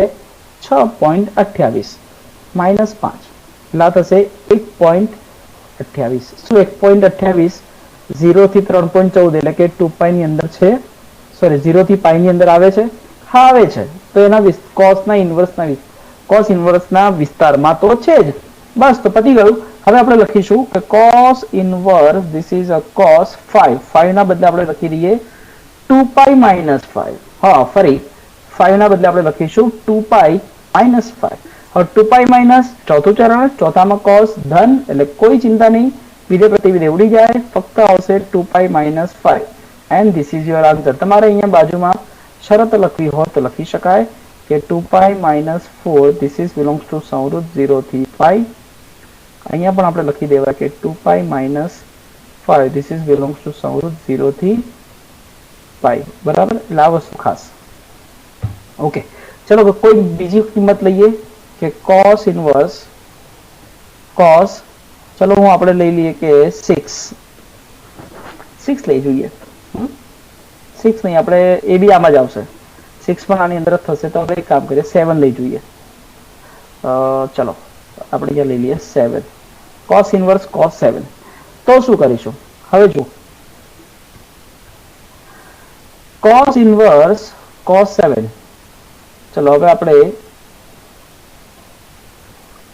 6.28 -5, એટલે થશે 1.28. શું 1.28 0 થી 3.14 એટલે કે 2 પાઈ ની અંદર છે, સોરી 0 થી પાઈ ની અંદર આવે છે? હા આવે છે. તો એના cos ઇન્વર્સના વિસ્તારમાં તો છે જ. બસ, તો પતી ગયું. હવે આપણે લખીશું કે cos inverse this is a cos 5. 5 ના બદલે આપણે લખી દઈએ 2 પાઈ -5. હા, ફરી 5 ના બદલે આપણે લખીશું 2 પાઈ -5. હવે 2 પાઈ માઇનસ ચોથું ચરણ, ચોથામાં cos ધન, એટલે કોઈ ચિંતા નહીં, વિધેય પ્રતિવિધેય ઉડી જાય, ફક્ત આવશે 2 પાઈ -5 and this is your answer. તમારે અહીંયા બાજુમાં શરત લખવી હોય તો લખી શકાય કે 2 પાઈ -4 ધીસ ઇઝ બિલોંગ્સ ટુ સમરૂપ 0 થી પાઈ. અહીંયા પણ આપણે લખી દેવાય કે 2 પાઈ -5 ધીસ ઇઝ બિલોંગ્સ ટુ સમરૂપ 0 થી પાઈ. બરાબર, એટલે આ વસ્તુ ખાસ. ઓકે, ચલો કોઈ બીજી કિંમત લઈએ કે cos ઇન્વર્સ cos, ચલો હું આપણે લઈ લઈએ કે 6 લઈ જોઈએ. 6 નહીં, આપણે એ બી આમાં જ આવશે, 6 પણ આની અંદર થશે. તો હવે એક કામ કરીએ, 7 લઈ જોઈએ. ચલો આપણે અહીંયા લઈ લઈએ 7, cos ઇન્વર્સ cos 7. તો શું કરીશું? હવે જુઓ, cos ઇન્વર્સ cos 7. ચલો હવે આપણે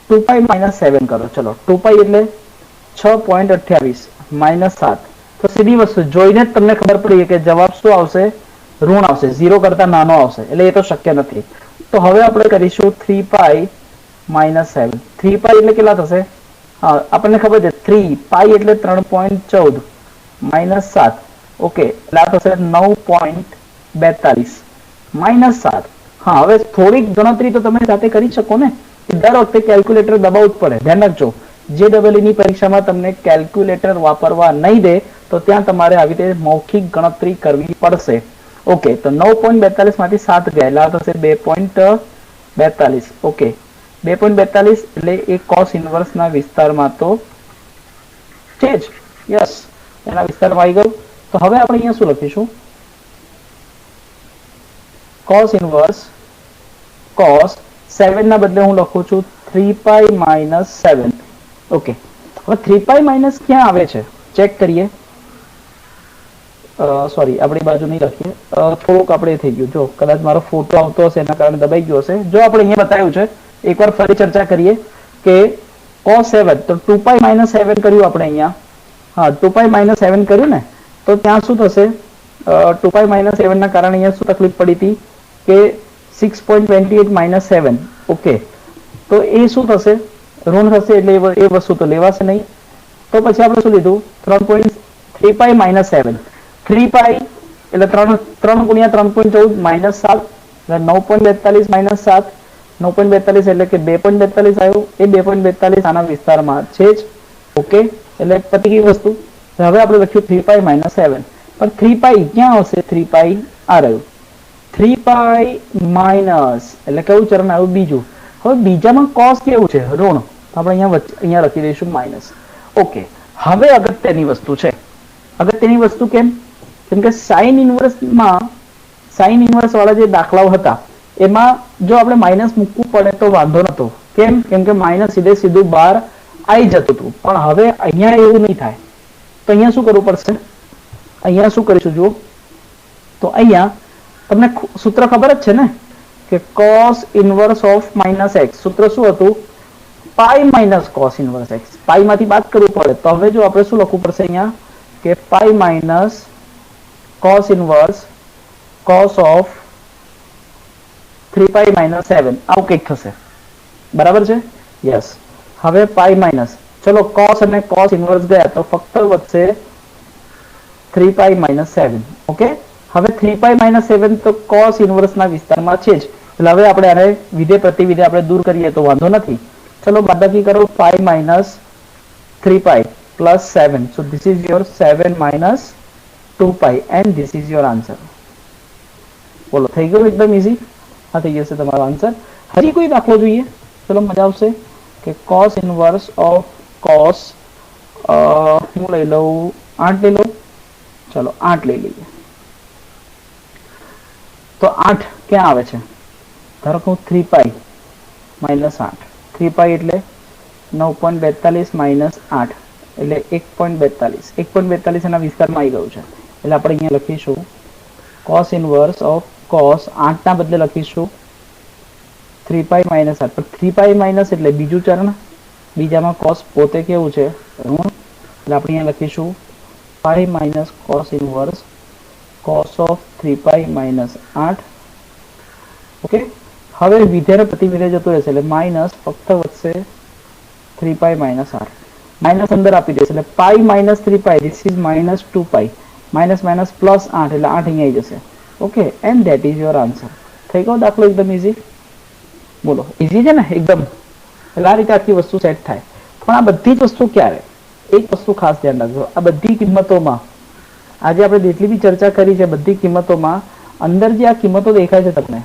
2 પાઈ -7 કરો. ચલો 2 પાઈ એટલે 6.28 -7. તો સીધી વસ્તુ જોઈને જ તમને ખબર પડી કે જવાબ શું આવશે? ઋણ આવશે, 0 કરતા નાનો આવશે, એટલે એ તો શક્ય નથી. તો હવે આપણે કરીશું 3 પાઈ -7. 3 પાઈ એટલે કેટલા થશે? હા, આપણને ખબર છે 3 પાઈ એટલે 3.14 -7. ઓકે, એટલે આ થશે 9.42 -7. હા, હવે થોડીક ગણતરી તો તમે સાથે કરી શકો ને. દર વખતે કેલ્ક્યુલેટર દબાવવું જ પડે. ધ્યાન રાખજો, JEE ની પરીક્ષામાં તમને કેલ્ક્યુલેટર વાપરવા નહીં દે તો ત્યાં તમારે આવી રીતે મૌખિક ગણતરી કરવી પડશે. ઓકે, તો 9.42 માંથી 7 ગયા એટલે આ થશે 2.42. ઓકે, 2.42 એટલે એ cos ઇન્વર્સના વિસ્તારમાં તો છે જ. યસ, એના વિસ્તારમાં આવી ગયું. તો હવે આપણે અહીંયા શું લખીશું? cos ઇન્વર્સ cos 7 ના બદલે હું લખું છું 3 પાઈ -7. ઓકે, હવે 3 પાઈ માઇનસ ક્યાં આવે છે ચેક કરીએ. સોરી, આપણી બાજુ નહીં લખીએ, થોડુંક આપણે થઈ ગયું. જો કદાચ મારો ફોટો આવતો હશે એના કારણે દબાઈ ગયો હશે. જો આપણે અહીંયા બતાવ્યું છે, એકવાર ફરી ચર્ચા કરીએ કે cos 7 તો 2 પાઈ માઇનસ 7 કર્યું આપણે અહીંયા, હા 2 પાઈ માઇનસ 7 કર્યું ને, તો ત્યાં શું થશે 2 પાઈ માઇનસ 7 ના કારણે અહીંયા શું તકલીફ પડી હતી કે 6.28 માઇનસ 7, ઓકે, તો એ શું થશે ઋણ થશે, એટલે એ વસ્તુ તો લેવાશે નહીં. તો પછી આપણે શું લીધું 3 પાઈ માઇનસ 7, 3 પાઈ એટલે 3 ગુણ્યા 3.14 માઇનસ 7 એટલે 9.42 માઇનસ 7, 9.42 એટલે કે 2.42 આવ્યું, એ 2.42 આના વિસ્તારમાં છે જ, ઓકે, એટલે પતી ગઈ વસ્તુ. હવે આપણે લખ્યું 3 પાઈ માઇનસ 7, પણ 3 પાઈ ક્યાં આવશે, 3 પાઈ આ રહ્યું, 3 પાઈ માઇનસ એટલે કયું ચરણ આવ્યું, બીજું. હવે બીજામાં cos કેવું છે, ઋણ, આપણે અહીંયા લખી દઈશું માઇનસ, ઓકે. હવે અગત્યની વસ્તુ છે, અગત્યની વસ્તુ કેમ કે સાઇન ઇન્વર્સમાં, સાઇન ઇન્વર્સ વાળા જે દાખલાઓ હતા એમાં જો આપણે માઇનસ મૂકવું પડે તો વાંધો નતો, કેમ કે માઇનસ સીધું બહાર આવી જતું હતું, પણ હવે અહીંયા એવું નહીં થાય. તો અહીંયા શું કરવું પડશે, અહીંયા શું કરીશું જુઓ, તો અહીંયા તમને સૂત્ર ખબર જ છે ને કે cos inverse of minus x, સૂત્ર શું હતું, pi minus cos inverse x, pi માંથી બાદ કરવું પડે. તો હવે જો આપણે શું લખવું પડશે અહીંયા કે pi minus cos inverse cos of 3 pi minus 7 આવું કંઈક થશે, બરાબર છે, યસ. હવે પાઈ માઇનસ, ચલો cos અને cos ઇન્વર્સ ગયા તો ફક્ત વધશે 3 પાઈ માઇનસ 7, ઓકે. હવે 3 પાઈ માઇનસ 7 તો cos ઇન્વર્સ ના વિસ્તારમાં છે જ, એટલે હવે આપણે આને વિધેય પ્રતિવિધેય આપણે દૂર કરીએ તો વાંધો નથી. ચલો બાદબાકી કરો, pi minus 3 pi plus 7, so this is your 7 minus 2 pi and this is your answer. બોલો થઈ ગયું એકદમ ઈઝી, હા થઈ જશે તમારો આન્સર. હજી કોઈ દાખલો જોઈએ, ચલો મજા આવશે કે cos ઇન્વર્સ ઓફ cos, હું લઈ લઉં 8 લઈ લઉં, ચલો 8 લઈ લઈએ. તો 8 ક્યાં આવે છે, ધારો કે હું 3 પાઈ માઇનસ 8, 3 પાઈ એટલે 9.42 માઇનસ 8 એટલે 1.42, 1.42 એના વિસ્તારમાં આવી ગયું છે, એટલે આપણે અહીંયા લખીશું cos ઇન્વર્સ ઓફ cos, 8 ના બદલે લખીશું 3 પાઈ માઇનસ 8, પણ 3 પાઈ માઇનસ એટલે બીજું ચરણ, બીજામાં cos પોતે કેવું છે ઋણ, એટલે આપણે અહીંયા લખીશું પાઈ minus cos inverse cos of 3 pi minus 8, okay. હવે વિધેય પ્રતિવિધેય જતું રહેશે એટલે માઇનસ ફક્ત વધશે 3 પાઈ માઇનસ 8, માઇનસ અંદર આપી દેશે એટલે pi minus 3 pi, this is minus 2 pi, minus minus plus 8 એટલે 8 અહીંયા આવી જશે, okay, and that is your answer. થઈ ગયો દાખલો એકદમ ઈઝી, બોલો ઈઝી છે ને એકદમ, એટલે આ રીતે આખી વસ્તુ સેટ થાય. પણ આ બધી જ વસ્તુ ક્યારે, એક વસ્તુ ખાસ ધ્યાન રાખજો, આ બધી કિંમતોમાં આજે આપણે જેટલી બી ચર્ચા કરી છે બધી કિંમતોમાં અંદર જે આ કિંમતો દેખાય છે તમને,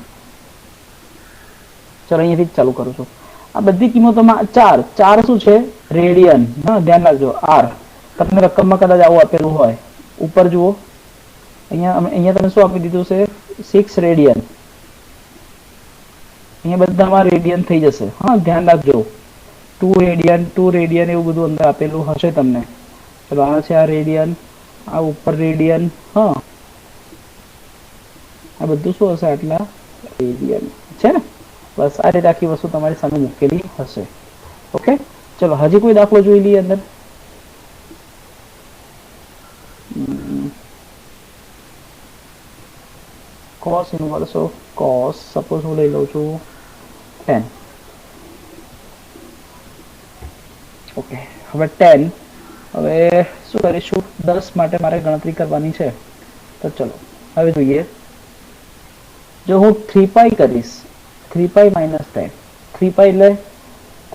ચલો અહીંયાથી જ ચાલુ કરું છું, આ બધી કિંમતોમાં ચાર શું છે, રેડિયન, હા ધ્યાન રાખજો, આર તમને રકમમાં કદાચ આવું આપેલું હોય, ઉપર જુઓ અહીંયા તમે શું આપી દીધું છે 6 રેડિયન, અહીંયા બધામાં રેડિયન થઈ જશે, હા ધ્યાન રાખજો, 2 રેડિયન એવું બધું અંદર આપેલું હશે તમને. ચલો આ છે આ રેડિયન, આ ઉપર રેડિયન, હા આ બધું શું હશે, આટલા રેડિયન છે ને, બસ આ રીતે આખી વસ્તુ તમારી સામે મૂકેલી હશે, ઓકે. ચલો હજી કોઈ દાખલો જોઈ લઈએ અંદર. cos inverse of cos, suppose હું લઈ લઉં છું 10, ઓકે. હવે 10, હવે શું કરીશું, 10 માટે મારે ગણતરી કરવાની છે, તો ચલો હવે જોઈએ. જો હું 3 પાઈ કરીશ, 3 પાઈ માઇનસ 10, 3 પાઈ એટલે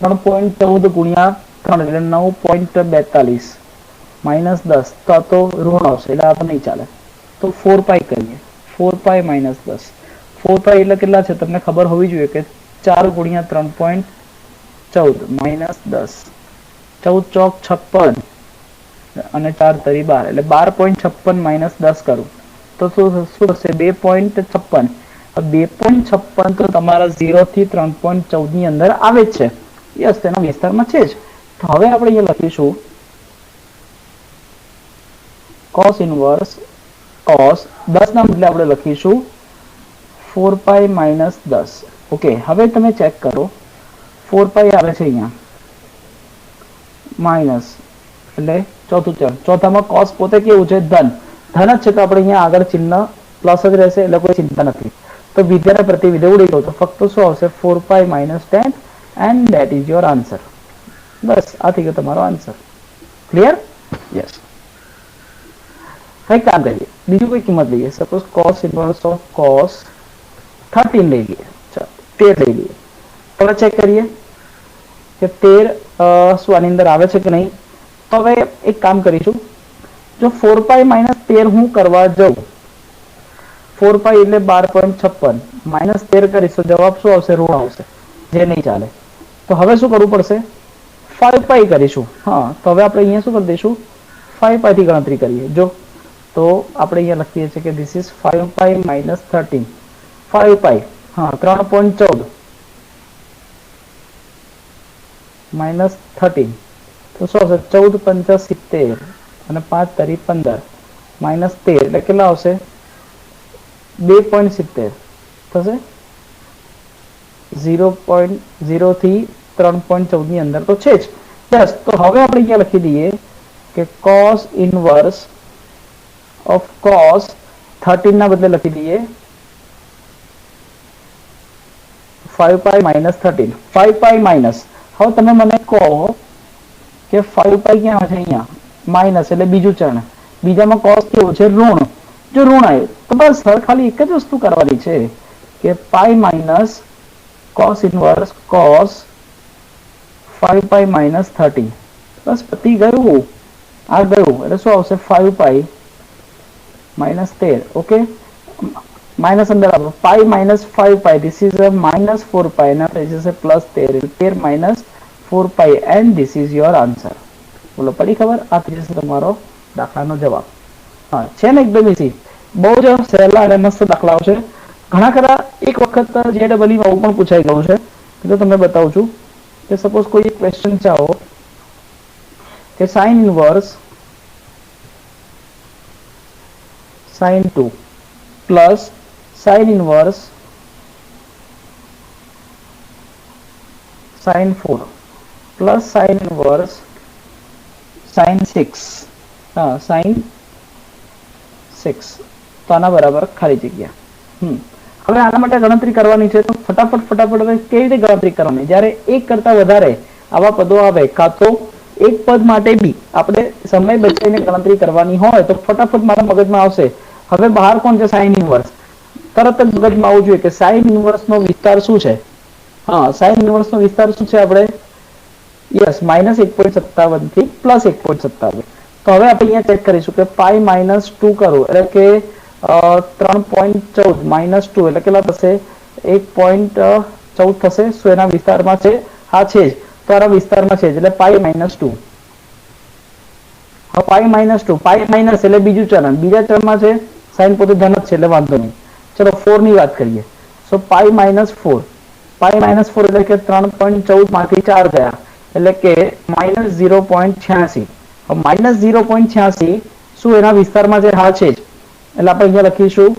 3.14 ગુણ્યા 3 એટલે 9.42 માઇનસ 10, તો ઋણ આવશે એટલે આ તો નહીં ચાલે. તો 4 પાઈ કરીએ, 4 પાઈ માઇનસ 10, 4 પાઈ એટલે કેટલા છે તમને ખબર હોવી જોઈએ કે 4 ગુણ્યા 3.14 માઇનસ 10, 14 ચોક 56 અને 4 તરી 12 એટલે 12.56 માઇનસ 10 કરું તો શું થશે 2.56. 2.56 તો તમારા 0 થી 3.14 ની અંદર આવે જ છે, યસ તેના વિસ્તારમાં છે જ. તો હવે આપણે અહીંયા લખીશું cos ઇન્વર્સ cos 10 ના બદલે આપણે લખીશું 4 પાઈ માઇનસ 10, ઓકે. હવે તમે ચેક કરો 4 પાઈ આવે છે અહીંયા, માઇનસ એટલે ચોથું ચરણ. ચોથામાં cos પોતે કેવું છે ધન જ છે, તો આપણે અહીંયા આગળ ચિહ્ન પ્લસ જ રહેશે એટલે કોઈ ચિંતા નથી. તો વિધેયના પ્રતિવિધેય ઉડી ગયું, તો ફક્ત શું આવશે 4π - tan and that is your answer. બસ આ થઈ ગયો તમારો આન્સર. ક્લિયર? યસ. હવે કામ કરીએ, બીજું કોઈ કિંમત લઈએ. Suppose cos inverse of cos 13 લઈ લઈએ, 13 લઈ લઈએ. હવે ચેક કરીએ કે 13 શું આની અંદર આવે છે કે નહીં. તો હવે એક કામ કરીશું, જો 4π - 13 હું કરવા જાઉં, 4π એટલે 12.56 -13 કરીશ તો જવાબ શું આવશે? ઋણ આવશે, જે નહીં ચાલે. તો હવે શું કરવું પડશે? 5π કરીશું. હા, તો હવે આપણે અહીંયા શું કરી દઈશું? 5π થી ગણતરી કરીએ. જો તો આપણે અહીંયા લખીએ છીએ કે ધીસ ઇઝ 5π - 13. 5π હા 3.14 -13 તો શું આવશે? 14 × 70 અને 5 × 15 -13 એટલે કેટલા આવશે? 2.70 થશે. 0.0 થી 3.14 ની અંદર તો છે જ. યસ. તો હવે આપણે અહીંયા લખી દઈએ કે cos ઇનવર્સ ઓફ cos 13 ના બદલે લખી દઈએ 5π - 13. 5π માઇનસ, હવે તમે મને કહો કે 5π ક્યાં છે? અહીંયા માઇનસ એટલે બીજું ચરણ. બીજામાં cos કેવું છે? ઋણ. જો ઋણ આવ્યું તો બસ હવે ખાલી એક જ વસ્તુ કરવાની છે કે π માઇનસ cos ઇનવર્સ cos 5π - 13. બસ પતી ગયું. આ ગયું એટલે શું આવશે? 5π - 13. ઓકે, માઇનસ અંદર આપો. π - 5π, this is a -4π and this is a +13. 13 - 4π and this is your answer. બોલો, પડી ખબર? આ થઈ જશે તમારો દાખલાનો જવાબ. હા, છે ને એકદમ ઈઝી. બહુ જ સહેલા અને મસ્ત દાખલાઓ છે. ઘણા ખરા એક વખત JEE માં પણ પૂછાઈ ગયું છે, તો તમને બતાવું છું કે સપોઝ કોઈ એક ક્વેશ્ચન ચાહો કે sin inverse sin 2 plus sin inverse sin 4 plus sin inverse sin 6 હા sin 6 તો આના બરાબર ખાલી જગ્યા. હવે આના માટે ગણતરી કરવાની છે, તો ફટાફટ હવે કેવી રીતે ગણતરી કરવાની? જ્યારે એક કરતા વધારે આવા પદો આવે કાં તો એક પદ માટે બી આપણે સમય બચાવીને ગણતરી કરવાની હોય તો ફટાફટ મારા મગજમાં આવશે હવે બહાર કોણ છે? Sine inverse. તરત જ મગજમાં આવવું જોઈએ કે સાઇન ઇનવર્સ નો વિસ્તાર શું છે? હા, સાઇન ઇનવર્સ નો વિસ્તાર શું છે? આપણે યસ -1.57 થી +1.57. તો હવે આપણે અહીંયા ચેક કરીશું કે π - 2 કરું એટલે કે 3.14 -2 એટલે કેટલા થશે? 1.14 થશે. શું એના વિસ્તારમાં છે? હા છે જ. તો આના વિસ્તારમાં છે જ એટલે π - 2. હવે π - 2, π માઇનસ એટલે બીજું ચરણ. બીજા ચરણમાં છે સાઇન પોતે ધન જ છે એટલે વાંધો નહીં. ચલો 4 ની વાત કરીએ. સો π - 4, π - 4 એટલે કે 3.14 માંથી 4 ગયા એટલે કે -0.86. હવે -0.86 શું એના વિસ્તારમાં છે? હા છે જ. એટલે આપણે અહીંયા લખીશું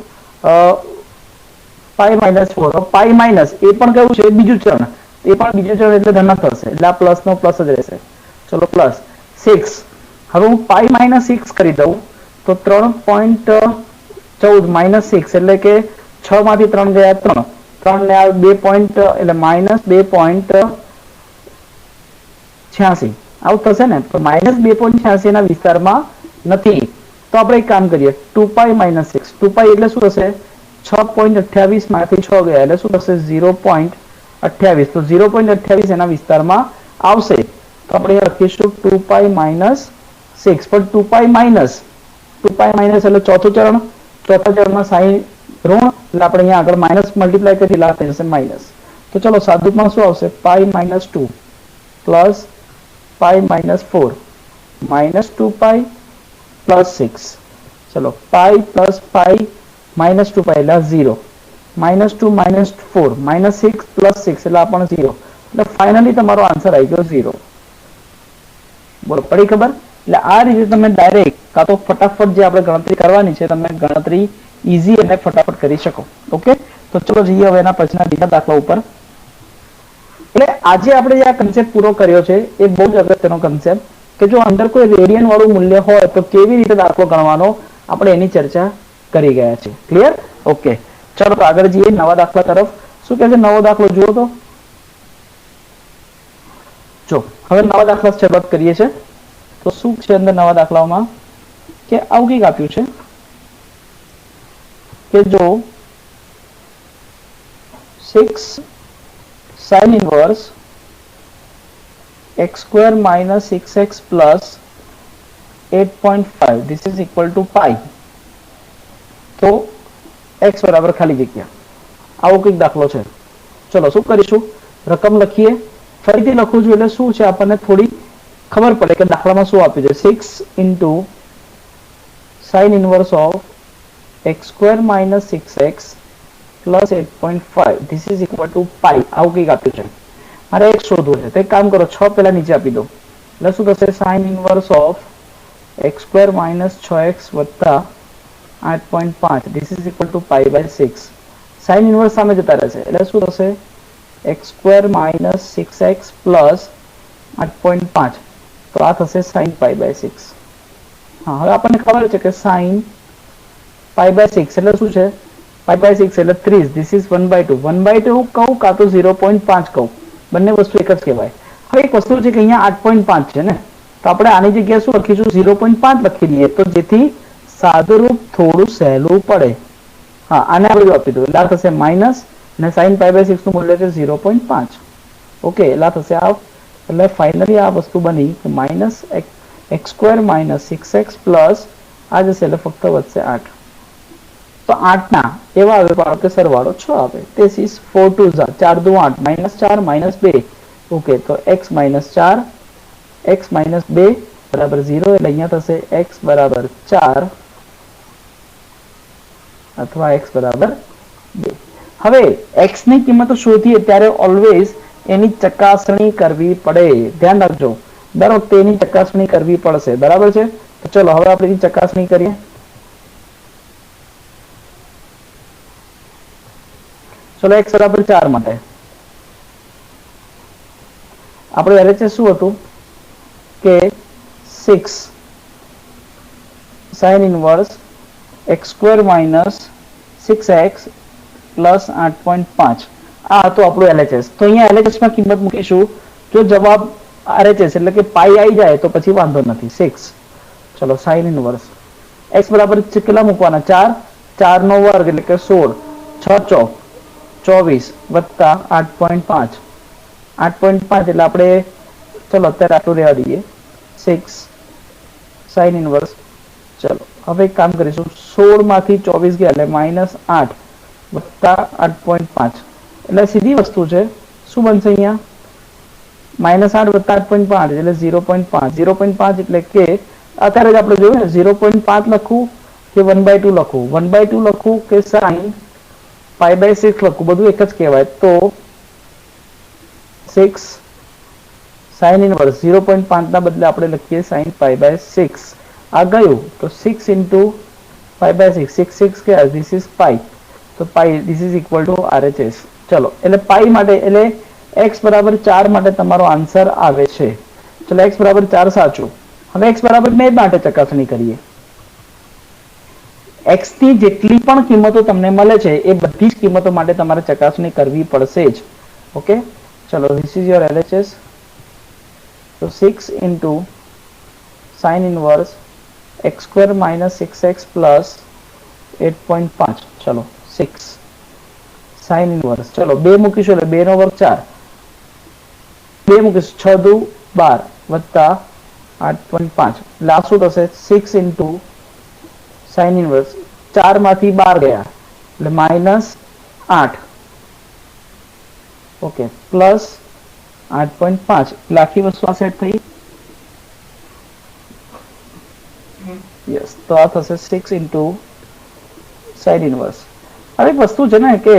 π - 4. π માઇનસ એ પણ કેવું છે? બીજું ચરણ. એ પણ બીજું ચરણ એટલે ધન થશે એટલે આ પ્લસ નો પ્લસ જ રહેશે. ચલો પ્લસ 6. હવે હું π - 6 કરી દઉં તો 3.14 - 6 એટલે કે 6 માંથી 3 ગયા 3 3 ને આ 2 પોઈન્ટ એટલે -2.86 આવું થશે ને. તો -2.86 ના વિસ્તારમાં નથી. તો આપણે એક કામ કરીએ 2π - 6. 2π એટલે શું થશે? 6.28 માંથી 6 ગયા એટલે શું થશે? 0.28. તો 0.28 એના વિસ્તારમાં આવશે. તો આપણે લખીશું 2π - 6. પણ 2π માઇનસ એટલે ચોથું ચરણ. ચોથા ચરણમાં સાઇન ઋણ એટલે આપણે અહીંયા આગળ માઇનસ મલ્ટીપ્લાય કરી એટલે થઈ જશે માઇનસ. તો ચલો સાદુમાં શું આવશે? π - 2 પ્લસ π - 4 -2π +6. ચલો π પ્લસ π -2π એટલે 0. -2 -4 -6 +6 એટલે આ પણ 0. એટલે ફાઇનલી તમારો આન્સર આવી ગયો 0. બોલો, પડી ખબર? એટલે આ રીતે તમે ડાયરેક્ટ કાં તો ફટાફટ જે આપણે ગણતરી કરવાની છે તમે ગણતરી ઈઝી અને ફટાફટ કરી શકો. ઓકે, તો ચલો જઈએ હવે એના પછીના બીજા દાખલા ઉપર. એટલે આજે આપણે જે આ કન્સેપ્ટ પૂરો કર્યો છે એ બહુ જ અગત્યનો કન્સેપ્ટ કે જો અંદર કોઈ રેડિયન વાળું મૂલ્ય હોય તો કેવી રીતે દાખલો ગણવાનો આપણે એની ચર્ચા કરી ગયા છે. ક્લિયર? ઓકે, ચલો તો આગળ જઈએ નવા દાખલા તરફ. શું કહે છે નવો દાખલો જુઓ તો. જો હવે નવા દાખલા શરૂઆત કરીએ છીએ. તો શું છે અંદર નવા દાખલાઓમાં કે આવું કંઈક આપ્યું છે કે જો 6 sin inverse x square minus 6x plus 8.5 this is equal to pi. તો x બરાબર ખાલી જગ્યા આવો કંઈક દાખલો છે. ચલો શું કરીશું, રકમ લખીએ. ફરીથી લખું છું એટલે શું છે આપણને થોડી ખબર પડે કે દાખલામાં શું આપ્યું છે. 6 into sin inverse of x square minus 6x plus 8.5 this is equal to pi. આવું કંઈક આપ્યું છે. મારે x શોધવું છે તો એક કામ કરો 6 પહેલા નીચે આપી દો એટલે શું થશે sin inverse of x square minus 6x વત્તા 8.5 this is equal to pi by 6. sin inverse સામે જતા રહેશે એટલે શું થશે x square minus 6x plus 8.5 તો આ થશે sin pi by 6. હા, હવે આપણને ખબર છે કે sin pi by 6 એટલે શું છે, pi by 6 એટલે 30 this is 1/2 1/2 કહું કાં તો 0.5 કહું, બંને વસ્તુ એક જ કહેવાય. હવે એક વસ્તુ છે કે અહીંયા 8.5 છે ને તો આપણે આની જગ્યાએ શું લખીશું 0.5 લખી દઈએ તો જેથી સાદુરૂપ થોડું સહેલું પડે. હા, આને આપણે આપી દો એટલે થશે માઇનસ અને sin pi by 6 નું મૂલ્ય છે 0.5. ઓકે, એટલે થશે આ એટલે ફાઇનલી આ વસ્તુ બની કે minus x square minus 6x plus આ જશે એટલે ફક્ત વધશે 8. તો 8 ના એવા આવે પણ કે સરવાળો 6 આવે. this is 4 2 4 2 8 minus 4 minus 2. Okay, તો x minus 4 x minus 2 બરાબર 0 એટલે અહીંયા થશે x બરાબર 4 અથવા x બરાબર 2. હવે x ની કિંમત શોધીએ ત્યારે ઓલવેઝ એની ચકાસણી કરવી પડે. ધ્યાન રાખજો, દર વખતે એની ચકાસણી કરવી પડશે. બરાબર છે? તો ચલો હવે આપણે એની ચકાસણી કરીએ. ચલો x બરાબર 4 માટે આપણે LHS શું હતું કે 6 sin inverse x square minus 6x plus 8.5 આ હતું આપણું LHS. તો અહીંયા LHS માં કિંમત મૂકીશું. જો જવાબ RHS એટલે કે પાઈ આવી જાય તો પછી વાંધો નથી. 6 ચલો sin inverse x બરાબર કેટલા મૂકવાના 4 4 નો વર્ગ એટલે કે 16 6 ચોક 24 વત્તા 8.5 8.5 એટલે આપણે ચલો અત્યારે આટલું રહેવા દઈએ 6 sin inverse. ચલો હવે એક કામ કરીશું 16 માંથી 24 ગયા એટલે -8 વત્તા 8.5 એટલે સીધી વસ્તુ છે. શું બનશે અહીંયા -8 વત્તા 8.5 એટલે 0.5 0.5 એટલે કે અત્યારે જ આપણે જોયું ને 0.5 લખવું કે 1/2 લખવું 1/2 લખવું કે sin pi by 6 લખવું બધું એક જ કહેવાય. તો 6 sin inverse 0.5 ના બદલે આપણે લખીએ sin pi by 6. આ ગયું તો 6 into pi by 6 6 6 કે this is pi તો pi this is equal to RHS. ચલો એટલે pi માટે એટલે x બરાબર 4 માટે તમારો આન્સર આવે છે. ચલો x બરાબર 4 સાચું. હવે x બરાબર 2 માટે ચકાસણી કરીએ. x ની જેટલી પણ કિંમતો તમને મળે છે એ બધી જ કિંમતો માટે તમારે ચકાસણી કરવી પડશે જ. ઓકે, ચલો this is your LHS. so 6 into sin inverse x square minus 6x plus 8.5 ચલો 6 sin inverse ચલો 2 મૂકીશું એટલે 2 નો વર્ગ 4 2 મૂકીશું 6 દુ 12 વત્તા 8.5 એટલે આ શું થશે 6 into sin inverse 4 માંથી 12 ગયા એટલે -8 ઓકે પ્લસ 8.5 એટલે આખી વસ્તુ આ સેટ થઈ. યસ, તો આ થશે 6 into sin inverse. હવે એક વસ્તુ છે ને કે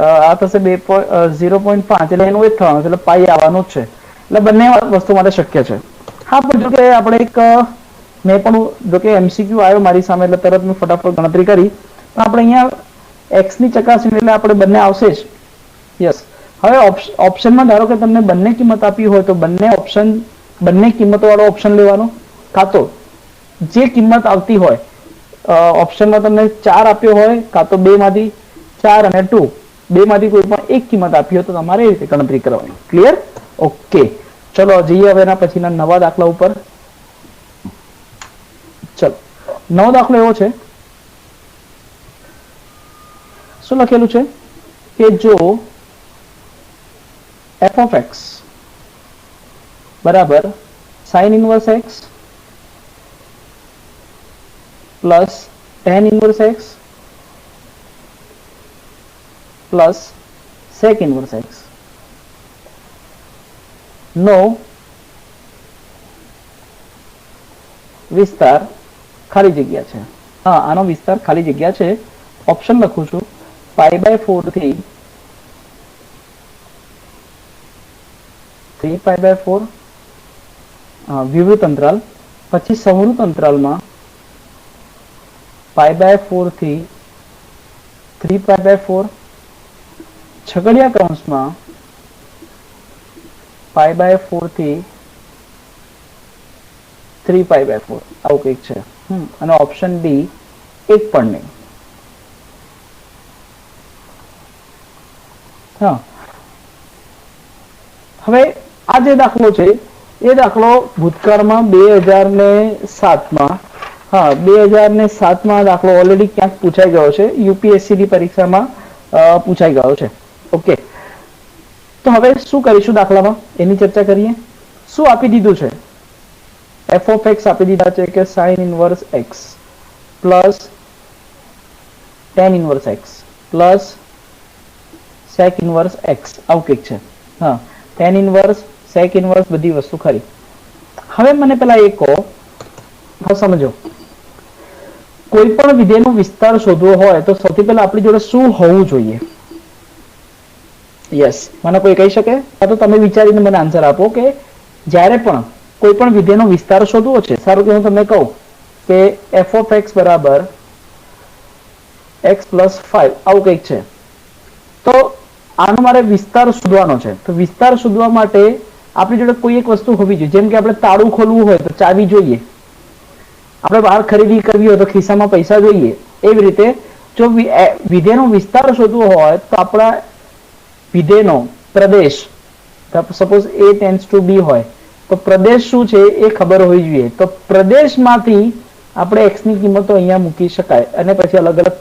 આ થશે 0.5 એટલે એનું એ થવાનું એટલે પાઈ આવવાનું જ છે. એટલે બંને વસ્તુ માટે શક્ય છે. હા, પણ જો કે આપણે એક મેં પણ જો કે MCQ આવ્યો મારી સામે એટલે તરત મેં ફટાફટ ગણતરી કરી. પણ આપણે અહીંયા x ની ચકાસણી એટલે આપણે બંને આવશે જ. યસ, હવે ઓપ્શનમાં ધારો કે તમને બંને કિંમત આપી હોય તો બંને કિંમતો વાળો ઓપ્શન લેવાનો, કાં તો જે કિંમત આવતી હોય ઓપ્શનમાં તમને 4 આપ્યો હોય, કાં તો 2 માંથી 4 અને 2 બે માંથી કોઈ પણ એક કિંમત આપી હોય તો તમારે એ રીતે ગણતરી કરવાની. ક્લિયર? ઓકે, ચલો જઈએ હવે એના પછીના નવા દાખલા ઉપર. ચલો, નવો દાખલો એવો છે, શું લખેલું છે કે જો f of x બરાબર sin inverse x plus tan inverse x plus sec inverse x નો વિસ્તાર ખાલી જગ્યા છે. હા, આનો વિસ્તાર ખાલી જગ્યા છે. ઓપ્શન લખું છું, π/4 થી 3π/4 વિવૃત અંતરાલ, પછી સંવૃત અંતરાલમાં π/4 થી 3π/4, છગડિયા કૌંસમાં π/4 થી 3π/4 આવું કંઈક છે. અને ઓપ્શન ડી એક પણ નહીં. હા, હવે આ જે દાખલો છે એ દાખલો ભૂતકાળમાં 2007માં 2007માં દાખલો ઓલરેડી ક્યાંક પૂછાઈ ગયો છે, યુપીએસસી ની પરીક્ષામાં પૂછાઈ ગયો છે. ઓકે, તો હવે શું કરીશું દાખલામાં એની ચર્ચા કરીએ. શું આપી દીધું છે? f of x આપી દીધા છે કે sin inverse x plus tan inverse x plus sec inverse x આવું કંઈક છે. હા, tan inverse sec inverse બધી વસ્તુ ખરી. હવે મને પેલા એ કહો, હવે સમજો, કોઈ પણ વિધેયનો વિસ્તાર શોધવો હોય તો સૌથી પહેલા આપણી જોડે શું હોવું જોઈએ? યસ, મને કોઈ કહી શકે? આ તો તમે વિચારીને મને આન્સર આપો કે જ્યારે પણ કોઈ પણ વિધેયનો વિસ્તાર શોધવો છે, સારું કે હું તમને કહું કે f of x બરાબર x પ્લસ 5 આવું કંઈક છે, તો આનો મારે વિસ્તાર શોધવાનો છે. તો વિસ્તાર શોધવા માટે આપણી જોડે કોઈ એક વસ્તુ હોવી જોઈએ. જેમ કે આપણે તાળું ખોલવું હોય તો ચાવી જોઈએ, આપણે બહાર ખરીદી કરવી હોય તો ખિસ્સામાં પૈસા જોઈએ. એવી રીતે જો વિધેયનો વિસ્તાર શોધવો હોય તો આપણા વિધેયનો પ્રદેશ, suppose a tends to b હોય તો પ્રદેશ શું છે એ ખબર હોવી જોઈએ. તો પ્રદેશમાંથી આપણે x ની કિંમતો અહીંયા મૂકી શકાય અને પછી અલગ અલગ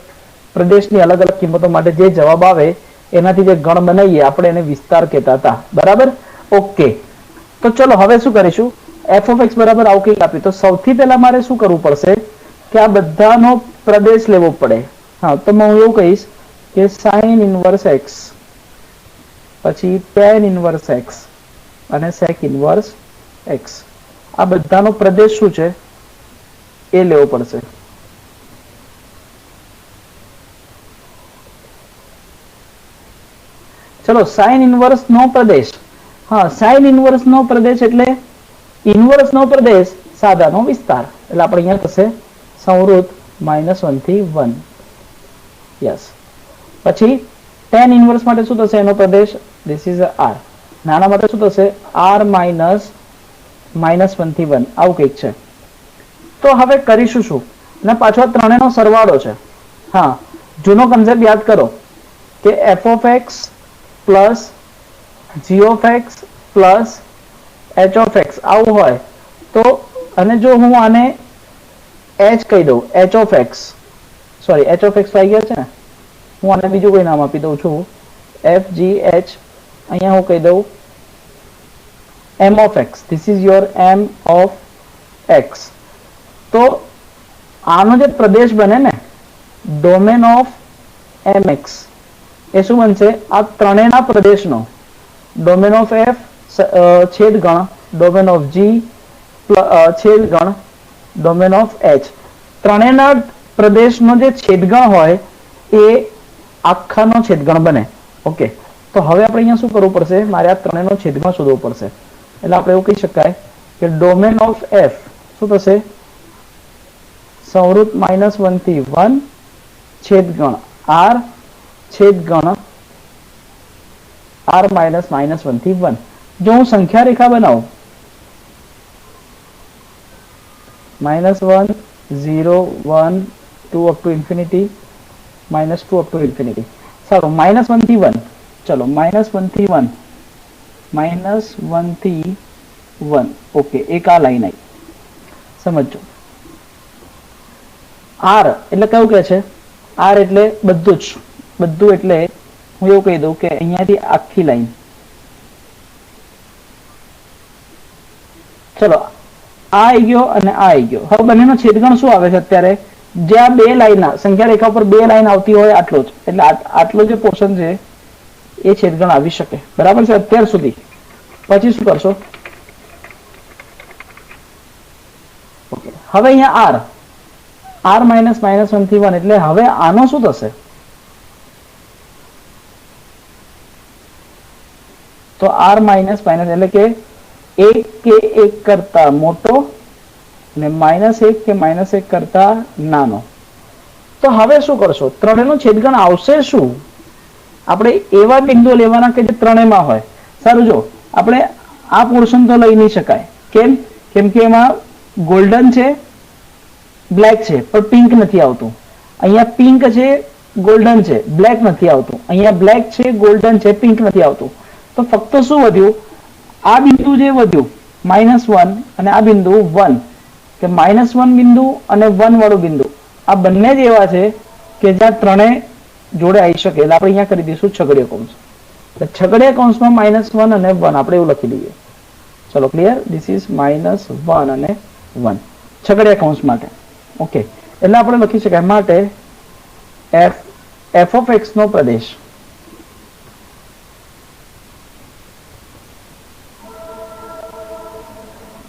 પ્રદેશની અલગ અલગ કિંમતો માટે જે જવાબ આવે એનાથી જે ગણ બનાવીએ આપણે એને વિસ્તાર કહેતા હતા. બરાબર? ઓકે, તો ચલો હવે શું કરીશું? f of x બરાબર આવું કંઈક આપ્યું તો સૌથી પહેલા મારે શું કરવું પડશે કે આ બધાનો પ્રદેશ લેવો પડે. હા, તો હું એવું કહીશ કે sin inverse x પછી tan inverse x અને sec inverse x આ બધાનો પ્રદેશ શું છે એ લેવો પડશે. ચલો, sin inverse નો પ્રદેશ. હા, sin inverse નો પ્રદેશ એટલે ઇન્વર્સ નો પ્રદેશ સાદાનો વિસ્તાર, એટલે આપણે અહીંયા થશે સંવૃત -1 થી 1. યસ, પછી tan ઇન્વર્સ માટે શું થશે એનો પ્રદેશ? This is r. નાના માટે શું થશે? r -1 થી 1 આવું કંઈક છે. તો હવે કરીશું શું? અને પાછો ત્રણેયનો સરવાળો છે. હા, જૂનો કન્સેપ્ટ યાદ કરો કે f of x plus g of x plus h of x આવું હોય તો, અને જો હું આને h કહી દઉં, h of x આવી ગયા છે ને, હું આને બીજું કોઈ નામ આપી દઉં છું, f g h, અહીંયા હું કહી દઉં m of x, this is your m of x. તો આનો જે પ્રદેશ બને ને, ડોમેન ઓફ mx, એ શું બનશે? આ ત્રણેયના પ્રદેશનો ડોમેન ઓફ f છેદગણ ડોમેન ઓફ g છેદગણ ડોમેન ઓફ h, ત્રણેયના પ્રદેશનો જે છેદગણ હોય એ આખાનો છેદગણ બને. ઓકે, તો હવે આપણે અહીંયા શું કરવું પડશે? મારે આ ત્રણેયનો છેદગણ શોધવો પડશે. એટલે આપણે એવું કહી શકાય કે ડોમેન ઓફ f શું થશે? સંવૃત -1 થી 1 છેદગણ r છેદગણ r માઇનસ -1 થી 1. જો હું સંખ્યા રેખા બનાવું -1 0 1 2 up to infinity -2 up to infinity. સારું, -1 થી 1. ચલો, -1 થી 1, -1 થી 1. ઓકે, એક આ લાઈન આવી. સમજો, r એટલે કયું કે છે? r એટલે બધું જ, બધું એટલે હું એવું કહી દઉં કે અહીંયાથી આખી લાઈન. ચલો, આ આવી ગયો અને આ આવી ગયો. હવે બંનેનો છેદગણ શું આવે છે અત્યારે? જે આ બે લાઈન સંખ્યા રેખા ઉપર બે લાઈન આવતી હોય આટલો જ, એટલે આટલો જે પોર્શન છે એ છેદગણ આવી શકે. બરાબર છે અત્યાર સુધી. પછી શું કરશો? ઓકે, હવે અહીંયા r માઇનસ -1 થી 1, એટલે હવે આનો શું થશે? તો r માઇનસ એટલે કે 1 કે 1 કરતા મોટો અને -1 કે -1 કરતા નાનો. તો હવે શું કરશો? ત્રણેયનો છેદગણ આવશે શું? આપણે એવા બિંદુ લેવાના કે જે ત્રણેયમાં હોય. સારું, જો આપણે આ પોર્શન તો લઈ નહીં શકાય. કેમ? કેમ કે એમાં ગોલ્ડન છે, બ્લેક છે, પણ પિંક નથી આવતું. અહીંયા પિંક છે, ગોલ્ડન છે, બ્લેક નથી આવતું. અહીંયા બ્લેક છે, ગોલ્ડન છે, પિંક નથી આવતું. તો ફક્ત શું વધ્યું? આ બિંદુ જે વધ્યું -1 અને આ બિંદુ 1, કે -1 બિંદુ અને 1 વાળું બિંદુ, આ બંને જ એવા છે કે જ્યાં ત્રણેય જોડે આવી શકે. એટલે આપણે અહીંયા કરી દઈશું છગડીયો કૌંસ. એટલે છગડીયા કૌંસમાં -1 અને 1 આપણે એવું લખી દઈએ. ચલો, ક્લિયર? ધીસ ઇઝ -1 અને 1 છગડીયા કૌંસ માટે. ઓકે, એટલે આપણે લખી શકાય માટે f of x નો પ્રદેશ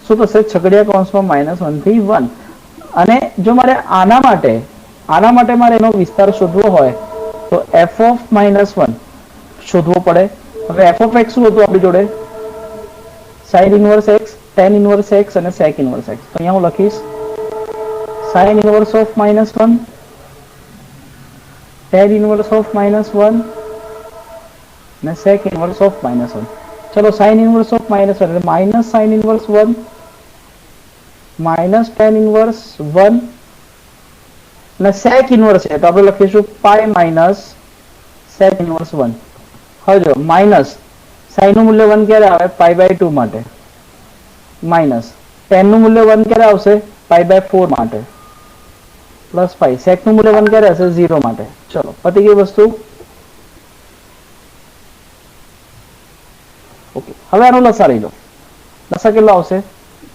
શું થશે? છગડીયા કૌંસમાં -1 થી 1. અને જો મારે આના માટે મારે એનો વિસ્તાર શોધવો હોય તો f of -1 શોધવો પડે. હવે f of x શું હતું આપણી જોડે? sin inverse x, tan inverse x અને sec inverse x. તો અહીંયા હું લખીશ sin inverse of -1, tan inverse of -1 અને sec inverse of -1. ચલો, sin inverse of -1 એટલે minus sin inverse 1 minus tan inverse 1 અને sec inverse છે તો આપણે લખીશું પાઈ માઇનસ sec inverse 1. હવે જો માઇનસ sin નું મૂલ્ય 1 ક્યારે આવે? π/2 માટે. માઇનસ tan નું મૂલ્ય 1 ક્યારે આવશે? π/4 માટે. પ્લસ પાઈ sec નું મૂલ્ય 1 ક્યારે હશે? 0 માટે. ચલો, પતી ગઈ વસ્તુ. ઓકે, હવે આનો લસા લઈ લો. લસા કેટલો આવશે?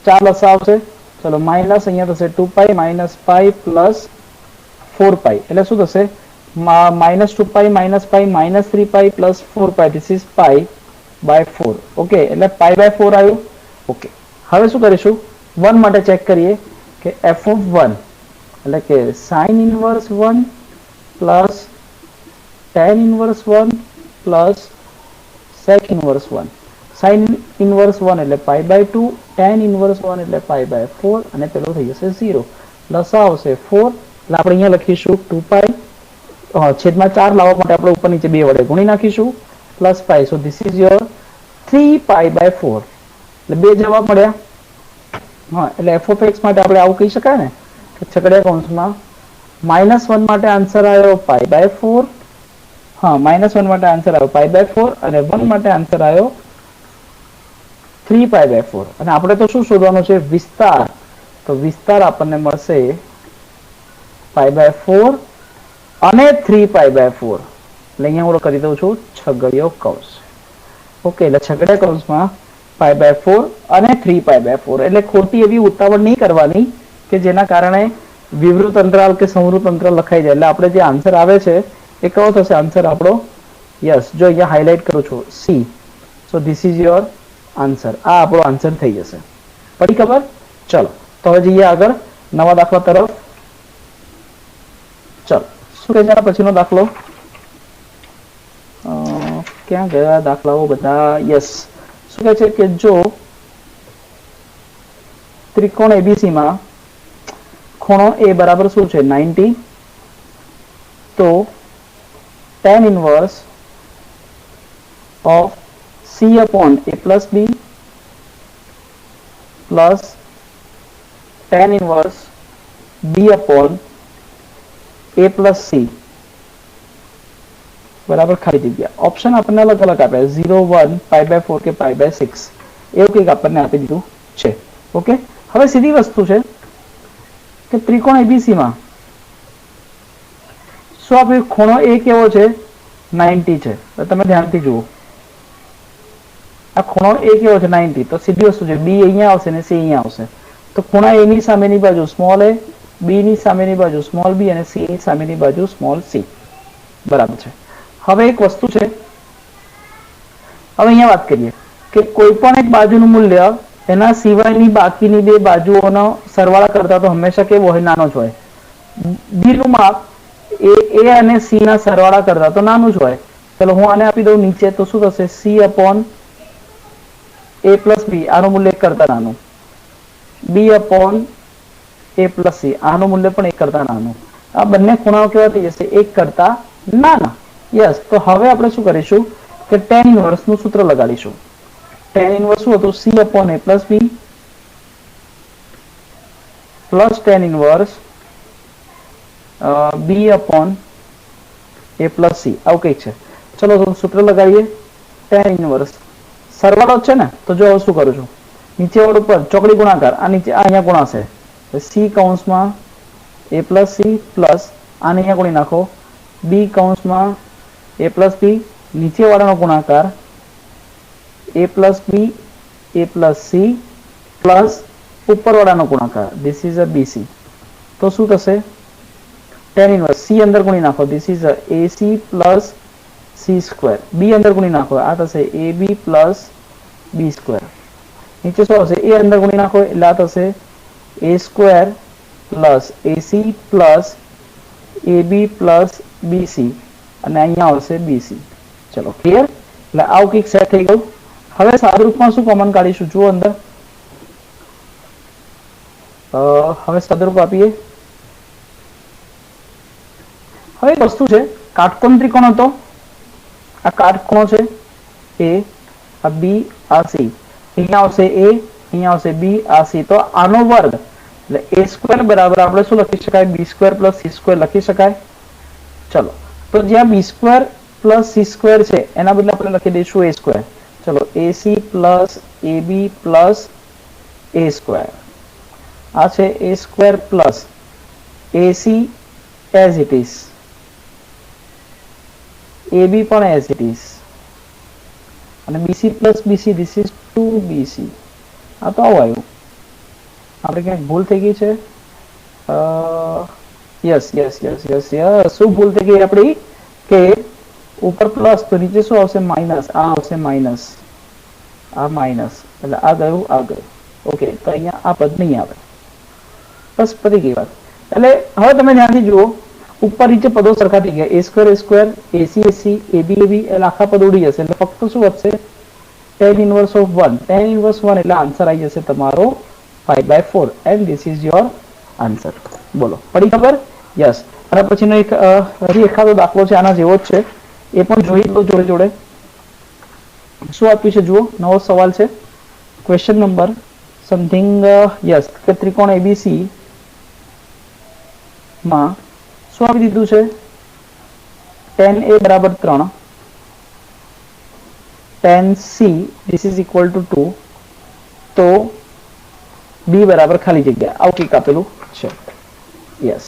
4 લસા આવશે. ચલો, માઇનસ અહીંયા થશે 2π માઇનસ પાઈ પ્લસ 4π, એટલે શું થશે? -2π minus pi minus 3π plus 4π. This is π/4. Okay, એટલે π/4 આવ્યું. ઓકે, હવે શું કરીશું? 1 માટે ચેક કરીએ કે f of 1 એટલે કે sin inverse 1 plus tan inverse 1 plus sec inverse 1. sin inverse 1 એટલે π/2, tan inverse 1 એટલે π/4 અને પેલો થઈ જશે 0. લસા આવશે 4, એટલે આપણે અહીંયા લખીશું 2π, છેદમાં 4 લાવવા માટે આપણે ઉપર નીચે 2 વડે ગુણી નાખીશું plus pi. So this is your 3π/4. એટલે બે જવાબ મળ્યા. હા, એટલે f of x માટે આપણે આવું કહી શકાય ને કે છગડીયા કૌંસમાં -1 માટે આન્સર આવ્યો π/4. હા, -1 માટે આન્સર આવ્યો π/4 અને 1 માટે આન્સર આવ્યો 3π/4. અને આપણે તો શું શોધવાનું છે? વિસ્તાર. તો વિસ્તાર આપણને મળશે π/4 અને 3π/4. એટલે અહીંયા હું કરી દઉં છું છગડીયો કૌંસ. ઓકે, એટલે છગડીયા કૌંસમાં π/4 અને 3π/4. એટલે ખોટી એવી ઉતાવળ નહીં કરવાની કે જેના કારણે વિવૃત અંતરાલ કે સંવૃત અંતરાલ લખાઈ જાય. એટલે આપણે જે આન્સર આવે છે એ કયો થશે આન્સર આપણો? યસ, જો અહીંયા હાઇલાઇટ કરું છું C. So this is your answer. આ આપણો આન્સર થઈ જશે. પડી ખબર? ચલો, તો હવે જઈએ આગળ નવા દાખલા તરફ. ચલો, શું કહે છે પછીનો દાખલો? ક્યાં ગયા દાખલાઓ બધા? યસ, શું કહે છે કે જો ત્રિકોણ એબીસી માં ખૂણો એ બરાબર શું છે? 90. તો tan inverse of c upon a plus b plus tan inverse b upon a plus c बराबर खाली जग्या ऑप्शन આપણને અલગ અલગ આપ્યા 0 1 પાઈ બાય 4 કે પાઈ બાય 6 એવું કંઈક આપણને આપી દીધું છે ઓકે હવે સીધી વસ્તુ છે કે ત્રિકોણ એબીસી માં શું આપણે ખૂણો એ કેવો છે 90 છે તો તમે ધ્યાનથી જુઓ આ ખૂણો એ કેવો છે 90 તો સીધી વસ્તુ છે b અહીંયા આવશે ને c અહીંયા આવશે તો ખૂણા a ની સામેની બાજુ સ્મોલ a b ની સામેની બાજુ સ્મોલ b અને c ની સામેની બાજુ સ્મોલ c બરાબર છે હવે એક વસ્તુ છે હવે અહીંયા વાત કરીએ કે કોઈ પણ એક બાજુનું મૂલ્ય એના સિવાયની બાકીની બે બાજુઓનો સરવાળા કરતા તો હંમેશા કેવો હોય નાનો જ હોય b નું માપ a અને c ના સરવાળા કરતા તો નાનું જ હોય ચલો હું આને આપી દઉં નીચે તો શું થશે c upon a plus b આનું મૂલ્ય 1 કરતા નાનું b upon a plus c આનું મૂલ્ય પણ 1 કરતા નાનું આ બંને ખૂણાઓ કેવા થઈ જશે 1 કરતા નાના યસ તો હવે આપણે શું કરીશું કે tan ઇન્વર્સ નું સૂત્ર લગાડીશું tan ઇન્વર્સ શું હતું c upon a plus b plus tan inverse b upon a plus c આવું કંઈક છે ચલો તો સૂત્ર લગાડીએ tan ઇન્વર્સ સરવાળો છે ને તો જો હવે શું કરું છું નીચે વાળું ઉપર ચોકડી ગુણાકાર આ નીચે આ અહીંયા ગુણાશે c કૌંસમાં a plus c પ્લસ આને અહીંયા ગુણી નાખો b કૌંસમાં a plus b નીચે વાળાનો ગુણાકાર a plus b a plus c plus ઉપર વાળાનો ગુણાકાર this is a bc તો શું થશે tan ઇન્વર્સ c અંદર ગુણી નાખો this is a ac plus c square b અંદર ગુણી નાખો આ થશે ab plus b square નીચે શું આવશે a અંદર ગુણી નાખો એટલે આ થશે a square plus ac plus ab plus bc અને અહીંયા આવશે bc ચલો ક્લિયર એટલે આવું કંઈક સેટ થઈ ગયું હવે સાદુરૂપમાં શું કોમન કાઢીશું જુઓ અંદર હવે સાદુરૂપ આપીએ હવે એક વસ્તુ છે કાટકોણ ત્રિકોણ હતો આ કાટકોણ છે a આ b આ c અહીંયા આવશે a અહીંયા આવશે b આ c તો આનો વર્ગ એટલે a સ્ક્વેર બરાબર આપણે શું લખી શકાય b square plus c square લખી શકાય ચલો તો જ્યાં b square plus c square છે એના બદલે આપણે લખી દઈશું a સ્ક્વેર ચલો ac plus ab plus a square આ છે a square plus ac as it is ab પણ as it is અને bc plus bc this is 2bc આ તો આવું આવ્યું આપણે ક્યાંક ભૂલ થઈ ગઈ છે yes yes yes yes yes શું ભૂલ થઈ ગઈ આપણી કે ઉપર પ્લસ તો નીચે શું આવશે માઇનસ આ આવશે માઇનસ આ માઇનસ એટલે આ ગયું ઓકે તો અહીંયા આ પદ નહીં આવે બસ પતી ગઈ વાત એટલે હવે તમે ધ્યાનથી જુઓ ઉપર નીચે પદો સરખા થઈ ગયા a square ac ac ab ab એટલે આખા પદ ઉડી જશે એટલે ફક્ત શું વધશે tan inverse of 1 tan inverse 1 એટલે આન્સર આવી જશે તમારો 5/4 and this is your answer બોલો પડી ખબર યસ અને પછીનો એક હજી એકાદો દાખલો છે આના જેવો જ છે એ પણ જોઈ લો જોડે જોડે શું આપ્યું છે જુઓ નવો સવાલ છે ક્વેશ્ચન નંબર સમથિંગ યસ કે ત્રિકોણ એબીસી માં શું આપી દીધું છે tan a બરાબર 3 tan c this is equal to 2 તો b બરાબર ખાલી જગ્યા આવું કંઈક આપેલું છે યસ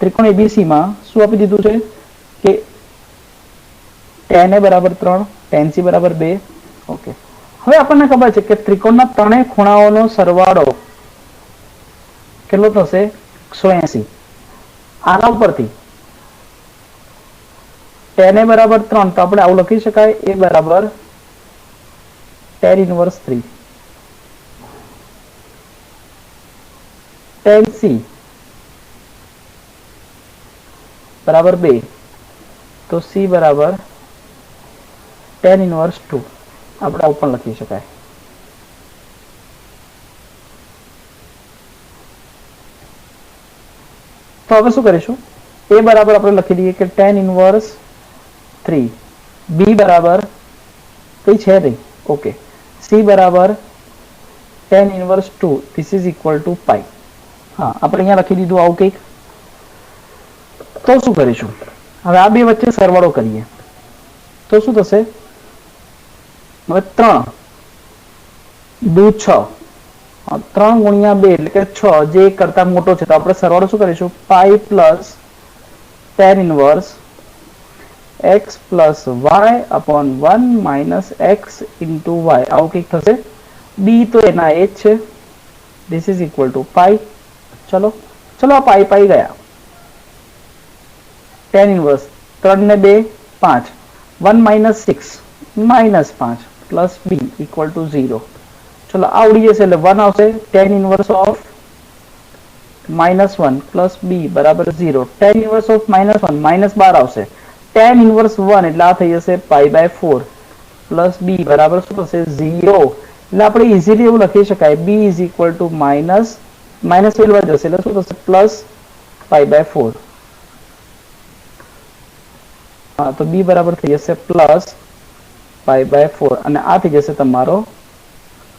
ત્રિકોણ એબીસી માં શું આપી દીધું છે કે tan a બરાબર 3 tan c બરાબર 2 ઓકે હવે આપણને ખબર છે કે ત્રિકોણના ત્રણેય ખૂણાઓનો સરવાળો કેટલો થશે 180 આના ઉપરથી tan a બરાબર 3 તો આપણે આવું લખી શકાય a બરાબર tan ઇન્વર્સ 3 tan c बराबर 2 तो c बराबर tan इनवर्स 2 આપણે આવું પણ લખી શકાય તો હવે શું કરીશું a બરાબર આપણે લખી દઈએ કે tan ઇનવર્સ 3 b બરાબર કઈ છે નહીં. ઓકે, c બરાબર tan inverse 2 this is equal to pi. હા, આપણે અહીંયા લખી દીધું આવું કંઈક. તો શું કરીશું હવે? આ બે વચ્ચે સરવાળો કરીએ તો શું થશે? હવે 3 2 6, 3 ગુણ્યા 2 એટલે કે 6, જે 1 કરતા મોટો છે. તો આપણે સરવાળો શું કરીશું? Pi plus tan inverse x plus y upon 1 minus x into y, આવું કંઈક થશે. b તો એના એ જ છે, this is equal to pi. ચલો ચલો, આ પાઈ પાઈ ગયા. tan ઇનવર્સ 3 ને 2 5, 1 minus 6 minus 5 plus b equal to 0. ચલો, આ ઉડી જશે એટલે 1 આવશે. tan inverse of -1 plus b બરાબર 0. tan ઇનવર્સ ઓફ -1 -12 આવશે. tan ઇનવર્સ 1 એટલે આ થઈ જશે પાઈ બાય 4 પ્લસ b બરાબર શું થશે? 0. એટલે આપણે ઇઝીલી એવું લખી શકાય b is equal to minus value જશે એટલે શું થશે? Plus pi by 4. હા, તો b બરાબર થઈ જશે પ્લસ પાઈ બાય 4 અને આ થઈ જશે તમારો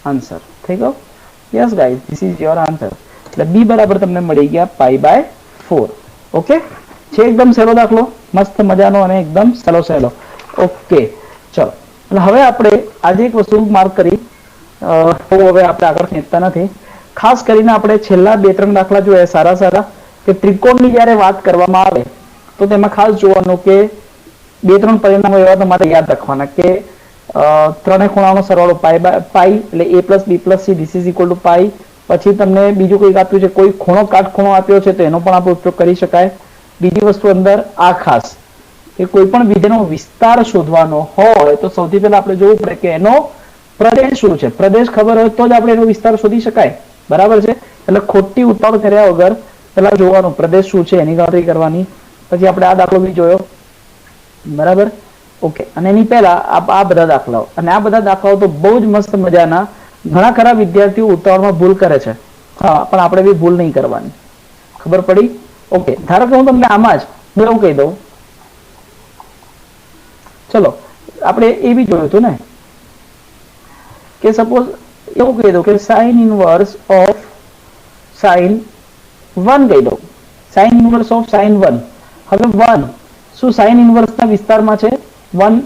આન્સર. થઈ ગયો? Yes guys, this is your answer. એટલે b બરાબર તમને મળી ગયા પાઈ બાય 4. ઓકે, છે એકદમ સહેલો દાખલો, મસ્ત મજાનો અને એકદમ સહેલો. ઓકે, ચલો. એટલે હવે આપણે આજે એક વસ્તુ માર્ક કરી, હવે આપણે આગળ ખેંચતા નથી. ખાસ કરીને આપણે છેલ્લા 2-3 દાખલા જોયા સારા કે ત્રિકોણની જ્યારે વાત કરવામાં આવે તો તેમાં ખાસ જોવાનું કે 2-3 પરિણામો એવા તમારે યાદ રાખવાના કે ત્રણેય ખૂણાનો સરવાળો પાઈ એટલે a plus b plus c this is equal to pi. પછી તમને બીજું કંઈક આપ્યું છે, કોઈ ખૂણો કાટખૂણો આપ્યો છે તો એનો પણ આપણે ઉપયોગ કરી શકાય. બીજી વસ્તુ અંદર આ ખાસ કે કોઈ પણ વિધેયનો વિસ્તાર શોધવાનો હોય તો સૌથી પહેલા આપણે જોવું પડે કે એનો પ્રદેશ શું છે. પ્રદેશ ખબર હોય તો જ આપણે એનો વિસ્તાર શોધી શકાય. બરાબર છે? એટલે ખોટી ઉતાવળ કર્યા વગર પેલા જોવાનું પ્રદેશ શું છે, એની ગણતરી કરવાની. પછી આપણે આ દાખલો બી જોયો. બરાબર? ઓકે, અને એની પહેલા આ બધા દાખલાઓ, અને આ બધા દાખલાઓ તો બહુ જ મસ્ત મજાના. ઘણા ખરા વિદ્યાર્થીઓ ઉતાવળમાં ભૂલ કરે છે. હા, પણ આપણે બી ભૂલ નહીં કરવાની. ખબર પડી? ઓકે, ધારો કે હું તમને આમાં જ હું એવું કહી દઉં. ચલો, આપણે એ બી જોયું હતું ને કે સપોઝ એવું કહી દઉં કે સાઇન ઇનવર્સ ઓફ સાઇન 1 કહી દઉં. Sign inverse of sign 1. હવે 1 શું સાઇન ઇનવર્સના વિસ્તારમાં છે? 1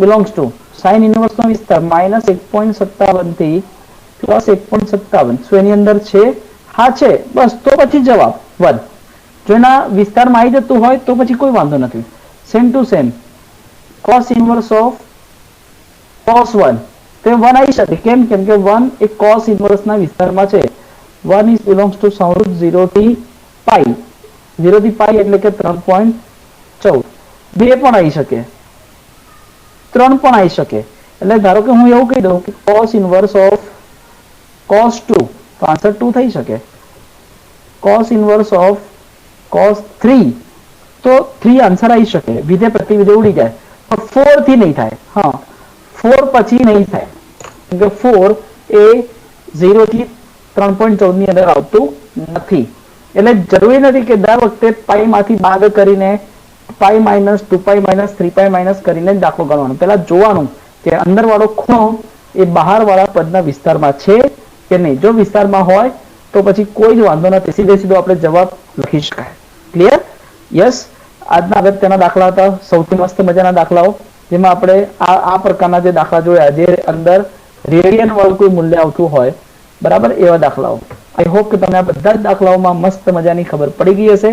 બિલોંગ્સ ટુ સાઇન ઇનવર્સનો વિસ્તાર -1.57 થી +1.57. શું એની અંદર છે? હા છે. બસ, તો પછી જવાબ 1. જો એના વિસ્તારમાં આવી જતું હોય તો પછી કોઈ વાંધો નથી. Same to same cos inverse of cos 1 તો 1 આવી શકે. કેમ કે 1 એ cos ઇનવર્સના વિસ્તારમાં છે. 1 ઇઝ બિલોંગ્સ ટુ સાઉન્ડ 0 થી પાઈ. 0 થી પાઈ એટલે કે 3.14. 2 પણ આવી શકે, 3 પણ આવી શકે. એટલે ધારો કે હું એવું કહી દઉં કે cos ઇનવર્સ ઓફ cos 2 તો આન્સર 2 થઈ શકે. cos ઇનવર્સ ઓફ cos 3 તો 3 આન્સર આવી શકે. વિધેય પ્રતિવિધેય ઉડી જાય, પણ 4 થી નહીં થાય. હા, 4 પછી નહીં થાય કેમ કે 4 એ 0 થી 3.14 ની અંદર આવતું નથી. એટલે જરૂરી નથી કે દર વખતે પાઈ માંથી ભાગ કરીને પાઈ minus 2 pi minus 3 pi minus કરીને દાખલો ગણવાનો. પહેલા જોવાનું કે અંદર વાળો ખૂણો એ બહાર વાળા પદના વિસ્તારમાં છે કે નહીં. જો વિસ્તારમાં હોય તો પછી કોઈ જ વાંધો નથી, સીધો આપણે જવાબ લખી શકાય. ક્લિયર? યસ. આજના અગત્યના દાખલા હતા, સૌથી મસ્ત મજાના દાખલાઓ, જેમાં આપણે આ પ્રકારના જે દાખલા જોયા જે અંદર રેડિયન વાળું કોઈ મૂલ્ય આવતું હોય. બરાબર? એવા દાખલાઓ. આઈ હોપ કે તમને આ બધા જ દાખલાઓમાં મસ્ત મજાની ખબર પડી ગઈ હશે.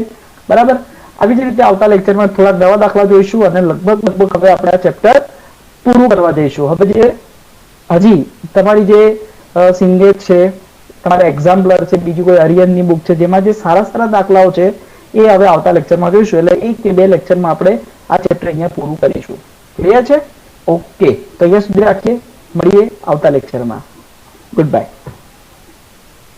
બરાબર? આવી જ રીતે આવતા લેક્ચરમાં થોડા નવા દાખલા જોઈશું અને લગભગ હવે આપણે આ ચેપ્ટર પૂરું કરવા જઈશું. હવે જે હજી તમારી જે સિંગેટ છે, તમારા એક્ઝામ્પલર છે, બીજું કોઈ અરિયનની બુક છે જેમાં જે સારા દાખલાઓ છે એ હવે આવતા લેક્ચરમાં જોઈશું. એટલે 1 કે 2 લેક્ચરમાં આપણે આ ચેપ્ટર અહીંયા પૂરું કરીશું. ક્લિયર છે? ઓકે, તો અહીંયા સુધી રાખીએ, મળીએ આવતા લેક્ચરમાં. Good bye.